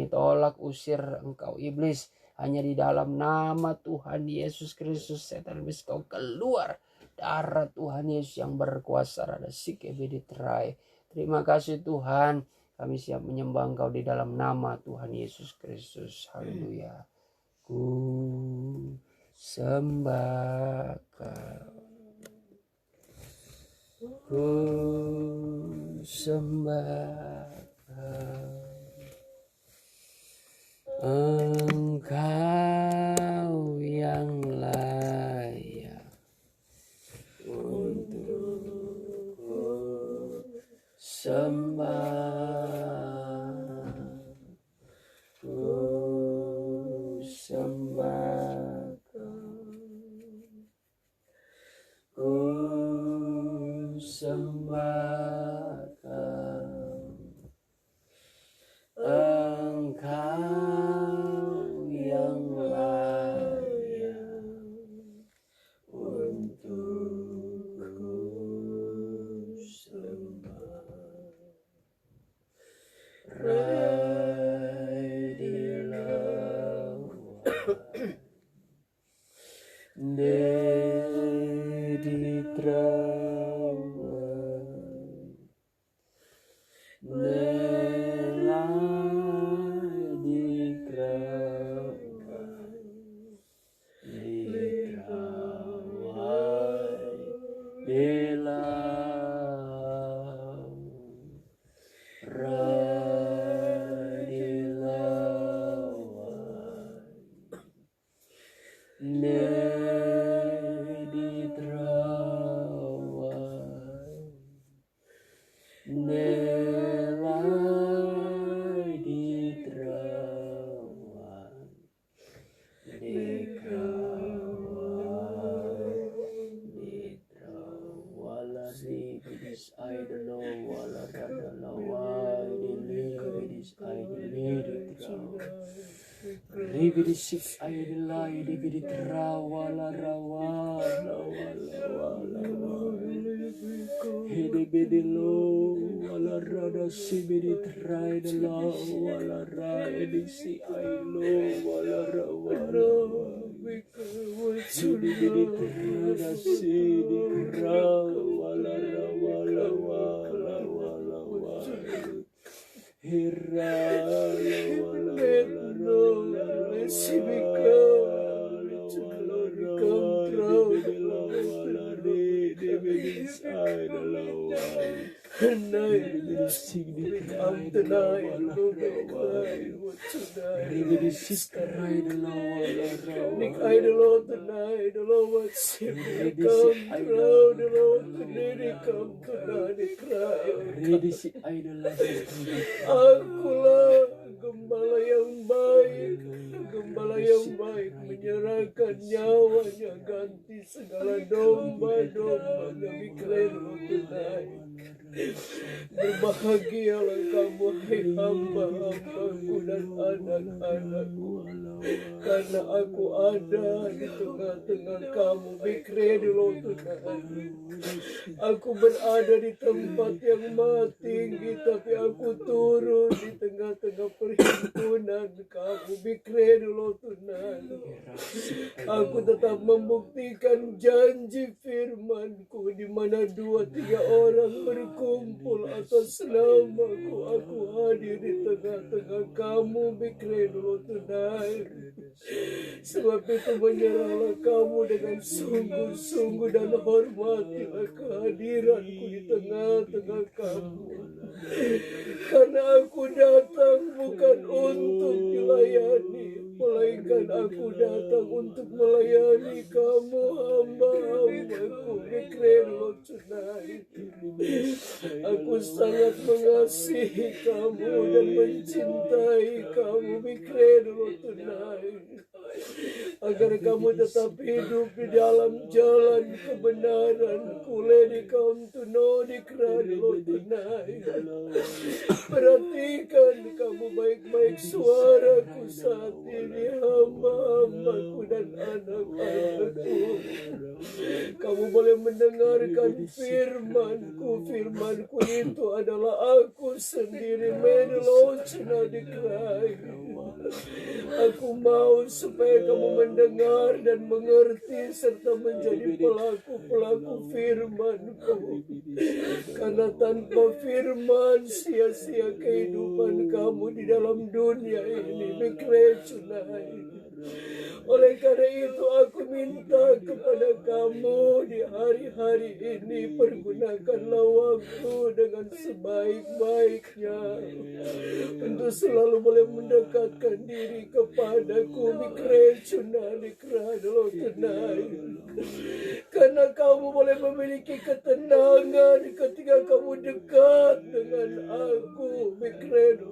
tolak, usir engkau iblis. Hanya di dalam nama Tuhan Yesus Kristus, setan iblis kau keluar. Darah Tuhan Yesus yang berkuasa, rada sikebeditrai. Terima kasih Tuhan, kami siap menyembah Engkau di dalam nama Tuhan Yesus Kristus. Haleluya. Ku sembah Kau, ku sembah Kau, Engkau yang layak untuk ku sembah, ku sembah Kau, ku sembah Kau, Engkau yang layak untuk ku sembah. Raidilah Dedi Trawan Ridis Idolo Wala Rada Lawai Ridis Idolo Ribidi Sik Idolai Ribidi Trawala Rawa Hidibidi Lo Wala Rada Sibidi Traidala Wala Raidisi Idolo Wala Rawa Hidibidi Trada Sidi Wala Rawa Hira Akulah gembala yang baik, menyerahkan nyawanya ganti segala domba-dombanya. Mikir tunai. Berbahagialah kamu hai hamba-hambaku dan anak-anakku, karena aku ada di tengah-tengah kamu. Mikir tunai. Aku berada di tempat yang maha tinggi, tapi aku turun di tengah-tengah perhimpunan kamu. Mikir tunai. Aku tetap membuktikan janji firman-Ku, di mana 2-3 orang berkumpul atas namaku, aku hadir di tengah-tengah kamu. Mikir tunai. Sebab itu menyerahlah kamu dengan sungguh-sungguh dan hormatilah kehadiranku di tengah-tengah kamu. Karena aku datang bukan untuk dilayani, melainkan aku datang untuk melayani kamu hamba-hambaku. Mikir tunai. Aku sangat mengasihi kamu dan mencintai kamu. Mikir tunai. Agar kamu tetap hidup di dalam jalan kebenaran. Kuledi kaum tuno di kerana tunai. Perhatikan kamu baik-baik suaraku saat ini, hamba-hambaku dan anak-anakku. Kamu boleh mendengarkan firman-Ku. Firman-Ku itu adalah aku sendiri. Menelocena di kerana. Aku mau supaya kamu mendengar dan mengerti serta menjadi pelaku-pelaku firman-Ku. Karena tanpa firman sia-sia kehidupan kamu di dalam dunia ini. Mikir tunai. Oleh karena itu aku minta kepada kamu di hari-hari ini, pergunakanlah waktu dengan sebaik-baiknya untuk selalu boleh mendekatkan diri kepadaku. Mikir tunai tunai. Karena kamu boleh memiliki ketenangan ketika kamu dekat dengan aku. Mikir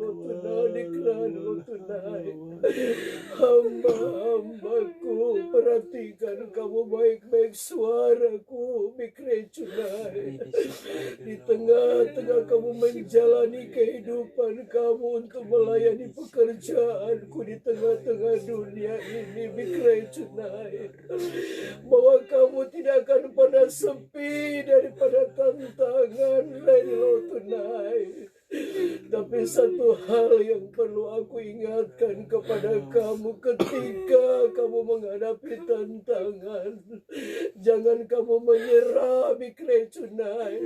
tunai. Hamba-hambaku, perhatikan kamu baik-baik suaraku. Mikir tunai. Di tengah-tengah kamu menjalani kehidupan kamu untuk melayani pekerjaanku di tengah-tengah dunia ini. Mikir tunai. Bahwa kamu tidak akan pernah sepi daripada tantangan. Tunai. Tapi satu hal yang perlu aku ingatkan kepada kamu ketika kamu menghadapi tantangan, jangan kamu menyerah. Mikir tunai.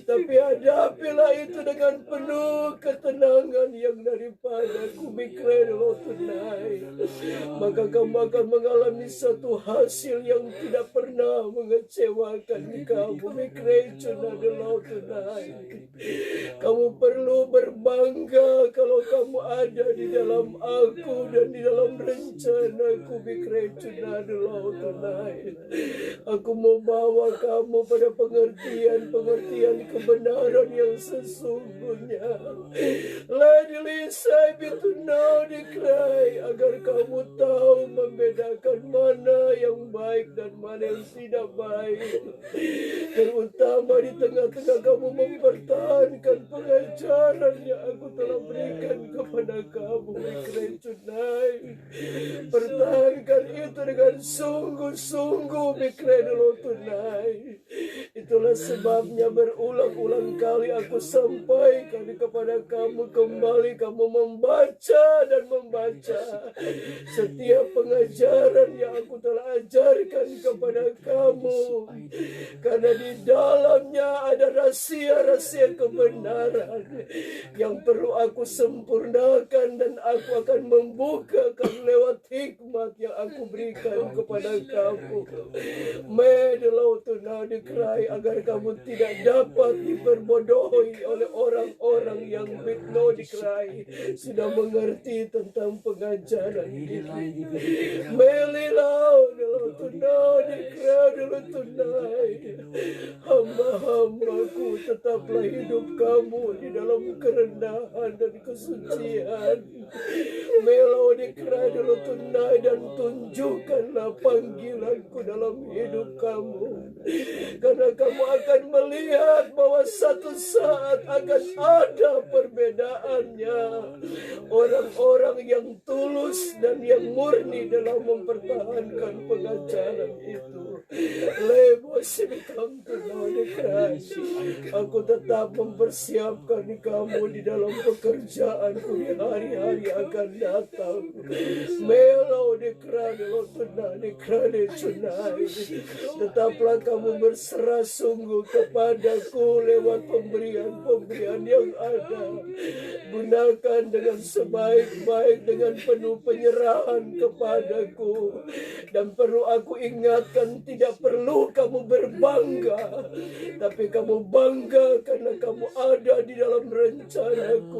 Tapi hadapilah itu dengan penuh ketenangan yang daripadaku. Mikir tunai. Maka kamu akan mengalami satu hasil yang tidak pernah mengecewakan kamu. Mikir tunai. Kamu perlu berbangga kalau kamu ada di dalam aku dan di dalam rencanaku. Bikrecunadelo tonight. Aku mau bawa kamu pada pengertian kebenaran yang sesungguhnya. Let Lisa be to know the cry, agar kamu tahu membedakan mana yang baik dan mana yang tidak baik. Terutama di tengah-tengah kamu mempertahankan pengajaran yang aku telah berikan kepada kamu. Bikrecunai, pertahankan itu dengan sungguh-sungguh. Bikredelo tunai. Itulah sebabnya berulang-ulang kali aku sampaikan kepada kamu, kembali kamu membaca dan membaca setiap pengajaran yang aku telah ajarkan kepada kamu, karena di dalamnya ada rahasia-rahasia kebenaran yang perlu aku sempurnakan, dan aku akan membukakan lewat hikmat yang aku berikan kepada kamu. May the Lord tonight cry, agar kamu tidak dapat diperbodohi oleh orang-orang yang with no cry sudah mengerti tentang pengajaran ini. Melilau dulu tonight, hamba-hambaku, tetaplah hidup kamu di dalam kerendahan dan kesucian. Melau dikrai dulu tonight, dan tunjukkanlah panggilanku dalam hidup kamu, karena kamu akan melihat bahwa satu saat akan ada perbedaannya. Orang-orang yang tulus dan yang murni dalam mempertahankan pengajaran itu. Aku tetap mempersiapkan kamu di dalam pekerjaanku di hari-hari akan datang. Melau tetaplah kamu berserah sungguh kepadaku lewat pemberian-pemberian yang ada. Gunakan dengan sebaik-baik, dengan penuh penyerahan kepadaku. Dan perlu aku ingatkan, tidak perlu kamu berbangga, tapi kamu bangga karena kamu ada di dalam rencanaku.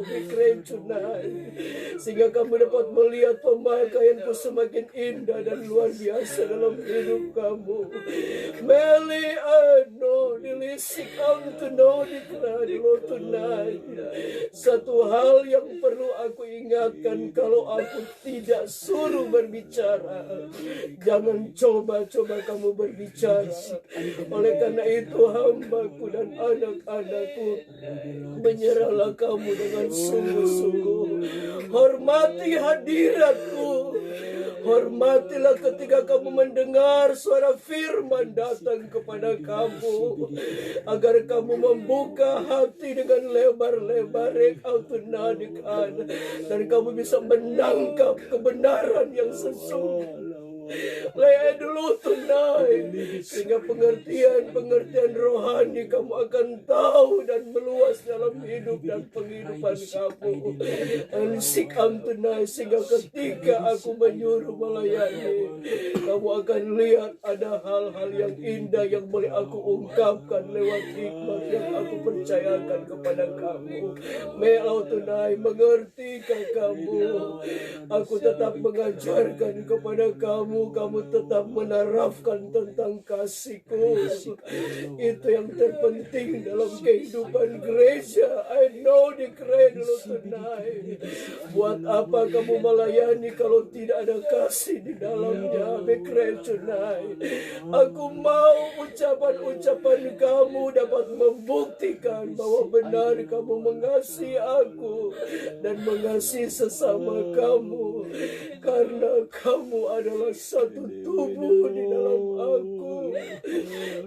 Sehingga kamu dapat melihat pemakaianku semakin indah dan luar biasa dalam hidup kamu. Meli ano dilisik to know tonight. Satu hal yang perlu aku ingatkan, kalau aku tidak suruh berbicara, jangan coba-coba kamu berbicara. Oleh karena itu, hambaku dan anak-anakku, menyerahlah kamu dengan sungguh-sungguh. Hormati hadiratku. Hormatilah ketika kamu mendengar suara firman datang kepada kamu, agar kamu membuka hati dengan lebar-lebar dan kamu bisa menangkap kebenaran yang sesungguhnya. Lihat dulu tonight, sehingga pengertian rohani kamu akan tahu dan meluas dalam hidup dan penghidupan kamu. And seek tonight, sehingga ketika aku menyuruh melayani, kamu akan lihat ada hal-hal yang indah yang boleh aku ungkapkan lewat hikmat yang aku percayakan kepada kamu. Melau tonight, mengertikah kamu? Aku tetap mengajarkan kepada kamu, kamu tetap menarafkan tentang kasihku. Itu yang terpenting dalam kehidupan gereja. I know the cradle tonight. Buat apa kamu melayani kalau tidak ada kasih di dalamnya? Tonight, aku mau ucapan-ucapan kamu dapat membuktikan bahwa benar kamu mengasihi aku dan mengasihi sesama kamu, karena kamu adalah satu tubuh di dalam aku.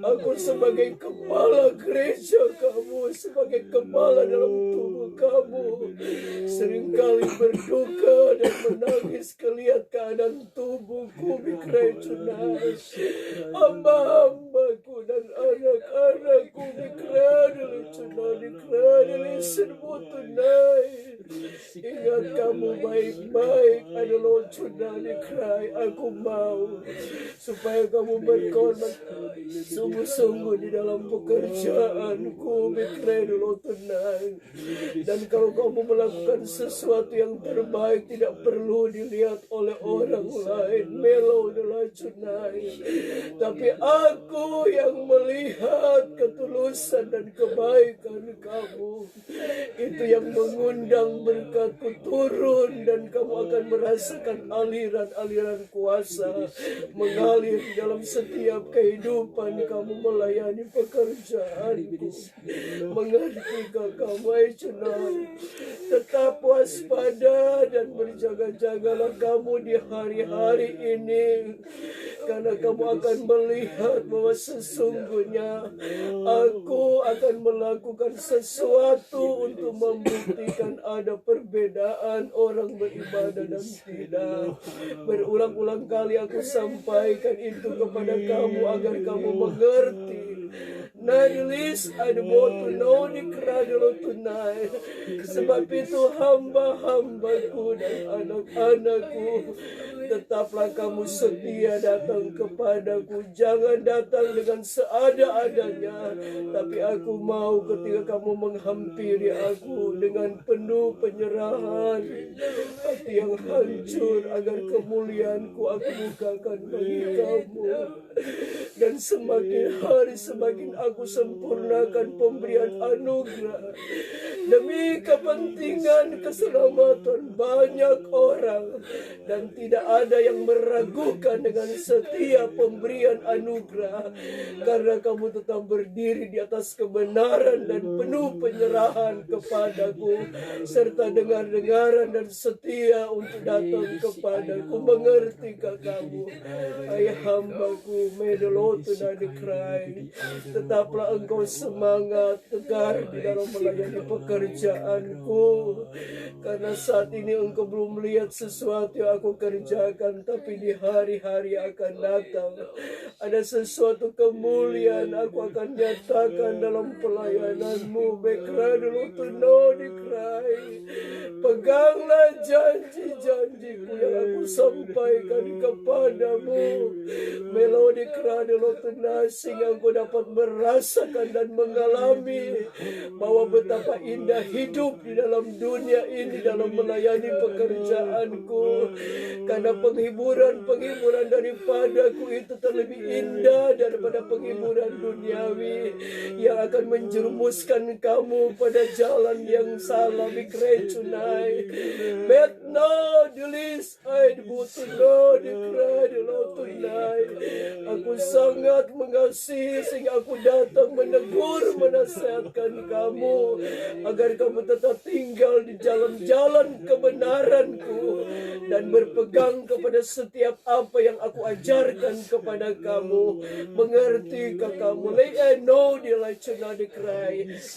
Aku sebagai kepala gereja kamu, sebagai kepala dalam tubuh kamu, seringkali berduka dan menangis kelihat keadaan tubuhku. Bikrecunas, hamba-hambaku dan anak-anakku, dikradili serbu tunai. Ingat kamu baik-baik adalah Cunani Krai. Aku mau supaya kamu berkorban sungguh-sungguh di dalam pekerjaanku, Mikrai dulu tenang. Dan kalau kamu melakukan sesuatu yang terbaik, tidak perlu dilihat oleh orang lain. Melo adalah Cunai, tapi aku yang melihat ketulusan dan kebaikan kamu. Itu yang mengundang berkatku turun, dan kamu akan merasakan aliran-aliran kuasa mengalir di dalam setiap kehidupan kamu melayani pekerjaanku. Mengertikah kamu, Cunai? Tetap waspada dan berjaga-jagalah kamu di hari-hari ini, karena kamu akan melihat bahwa sesungguhnya aku akan melakukan sesuatu untuk membuktikan ada perbedaan orang beribadah dan tidak. Berulang-ulang kali aku sampaikan itu kepada kamu agar kamu mengerti. Nadilis ada mau know di keradalo tunai. Sebab itu hamba-hambaku dan anak-anakku, tetaplah kamu setia datang kepadaku. Jangan datang dengan seada-adanya, tapi aku mau ketika kamu menghampiri aku dengan penuh penyerahan, hati yang hancur, agar kemuliaanku aku bukakan bagi kamu. Dan semakin hari semakin aku sempurnakan pemberian anugerah demi kepentingan keselamatan banyak orang, dan tidak ada yang meragukan dengan setiap pemberian anugerah, karena kamu tetap berdiri di atas kebenaran dan penuh penyerahan kepadaku, serta dengar-dengaran dan setia untuk datang kepadaku. Mengertikah kamu, ayah hambaku, Medelotu Nadikrai? Tetaplah engkau semangat, tegar di dalam melayani pekerjaanku, karena saat ini engkau belum melihat sesuatu yang aku kerjakan, tapi di hari-hari akan datang ada sesuatu kemuliaan aku akan nyatakan dalam pelayananmu. Bekra dulu tuno dikrai. Peganglah janji-janjiku yang aku sampaikan kepadamu. Melodi dulu tunas, sehingga engkau dapat merasakan dan mengalami bahwa betapa indah hidup di dalam dunia ini dalam melayani pekerjaanku. Karena penghiburan daripadaku itu terlebih indah daripada penghiburan duniawi yang akan menjerumuskan kamu pada jalan yang salah. Mikrecunai betno dilis ay dibutuno dikradolotunai. Aku sangat mengasihi sehingga aku datang menegur, menasihatkan kamu agar kamu tetap tinggal di jalan-jalan kebenaranku dan berpegang kepada setiap apa yang aku ajarkan kepada kamu. Mengertikah kamu?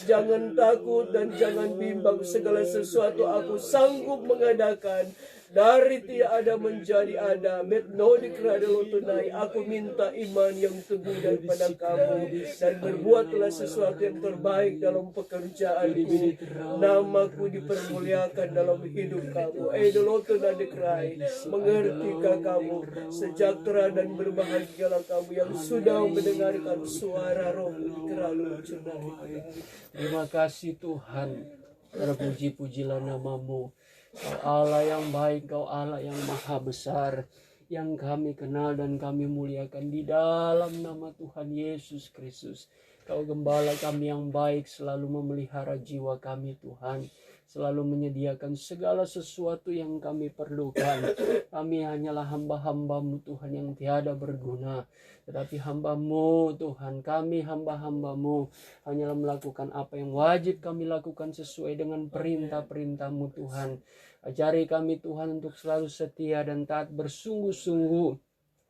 Jangan takut dan jangan bimbang. Segala sesuatu aku sanggup mengadakan. Dari tidak ada menjadi ada. Betno dikradalo tunai. Aku minta iman yang teguh daripada kamu, dan berbuatlah sesuatu yang terbaik dalam pekerjaanku. Namaku dipermuliakan dalam hidup kamu. Edolo tunai dikrai. Mengertikah kamu? Sejahtera dan berbahagialah kamu yang sudah mendengarkan suara Roh dikradalo tunai. Terima kasih Tuhan. Terpuji-pujilah namamu. Kau Allah yang baik, Kau Allah yang maha besar, yang kami kenal dan kami muliakan di dalam nama Tuhan Yesus Kristus. Kau gembala kami yang baik, selalu memelihara jiwa kami Tuhan, selalu menyediakan segala sesuatu yang kami perlukan. Kami hanyalah hamba-hamba-Mu Tuhan yang tiada berguna, tetapi hamba-Mu Tuhan, kami hamba-hamba-Mu hanyalah melakukan apa yang wajib kami lakukan sesuai dengan perintah-perintah-Mu Tuhan. Ajari kami Tuhan untuk selalu setia dan taat bersungguh-sungguh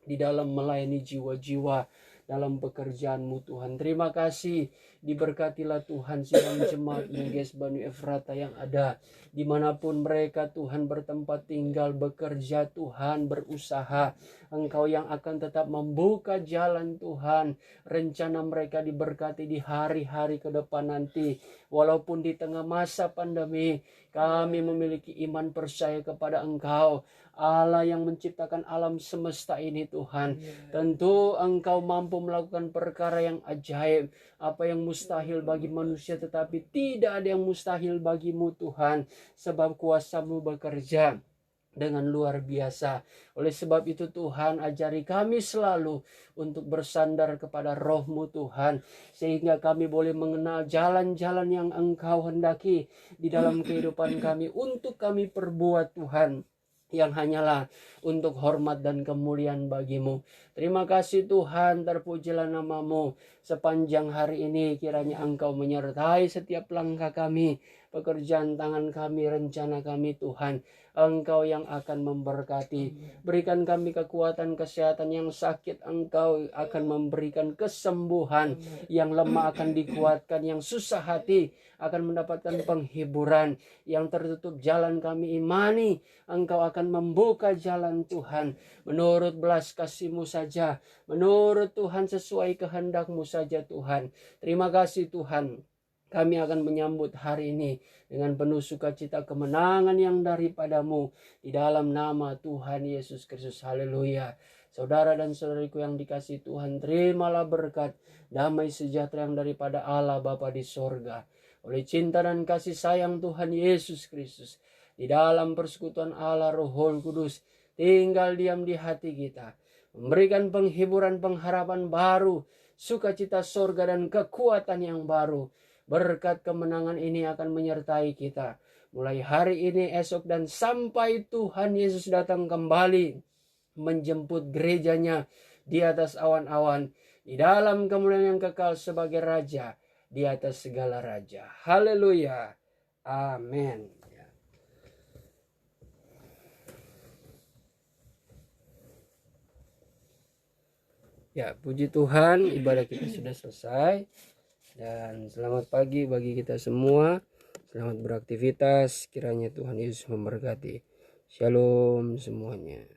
di dalam melayani jiwa-jiwa dalam pekerjaan-Mu Tuhan. Terima kasih, diberkatilah Tuhan sidang jemaat Neges Banu Efrata yang ada dimanapun mereka Tuhan bertempat tinggal, bekerja Tuhan, berusaha. Engkau yang akan tetap membuka jalan Tuhan. Rencana mereka diberkati di hari-hari ke depan nanti. Walaupun di tengah masa pandemi, kami memiliki iman percaya kepada Engkau, Allah yang menciptakan alam semesta ini Tuhan. Tentu Engkau mampu melakukan perkara yang ajaib. Apa yang mustahil bagi manusia, tetapi tidak ada yang mustahil bagimu Tuhan. Sebab kuasa-Mu bekerja dengan luar biasa. Oleh sebab itu Tuhan, ajari kami selalu untuk bersandar kepada Roh-Mu Tuhan, sehingga kami boleh mengenal jalan-jalan yang Engkau hendaki di dalam kehidupan kami, untuk kami perbuat Tuhan, yang hanyalah untuk hormat dan kemuliaan bagi-Mu. Terima kasih Tuhan, terpujilah nama-Mu. Sepanjang hari ini kiranya Engkau menyertai setiap langkah kami, pekerjaan tangan kami, rencana kami Tuhan. Engkau yang akan memberkati. Berikan kami kekuatan, kesehatan. Yang sakit Engkau akan memberikan kesembuhan. Yang lemah akan dikuatkan. Yang susah hati akan mendapatkan penghiburan. Yang tertutup jalan kami imani, Engkau akan membuka jalan Tuhan. Menurut belas kasih-Mu saja, menurut Tuhan sesuai kehendak-Mu saja Tuhan. Terima kasih Tuhan. Kami akan menyambut hari ini dengan penuh sukacita, kemenangan yang daripada-Mu, di dalam nama Tuhan Yesus Kristus. Haleluya. Saudara dan saudariku yang dikasihi Tuhan, terimalah berkat, damai sejahtera yang daripada Allah Bapa di sorga, oleh cinta dan kasih sayang Tuhan Yesus Kristus, di dalam persekutuan Allah Roh Kudus, tinggal diam di hati kita, memberikan penghiburan, pengharapan baru, sukacita sorga dan kekuatan yang baru. Berkat kemenangan ini akan menyertai kita mulai hari ini, esok, dan sampai Tuhan Yesus datang kembali menjemput gerejanya di atas awan-awan, di dalam kemuliaan yang kekal sebagai Raja di atas segala raja. Haleluya. Amin. Ya, puji Tuhan, ibadah kita sudah selesai. Dan selamat pagi bagi kita semua. Selamat beraktivitas. Kiranya Tuhan Yesus memberkati. Shalom semuanya.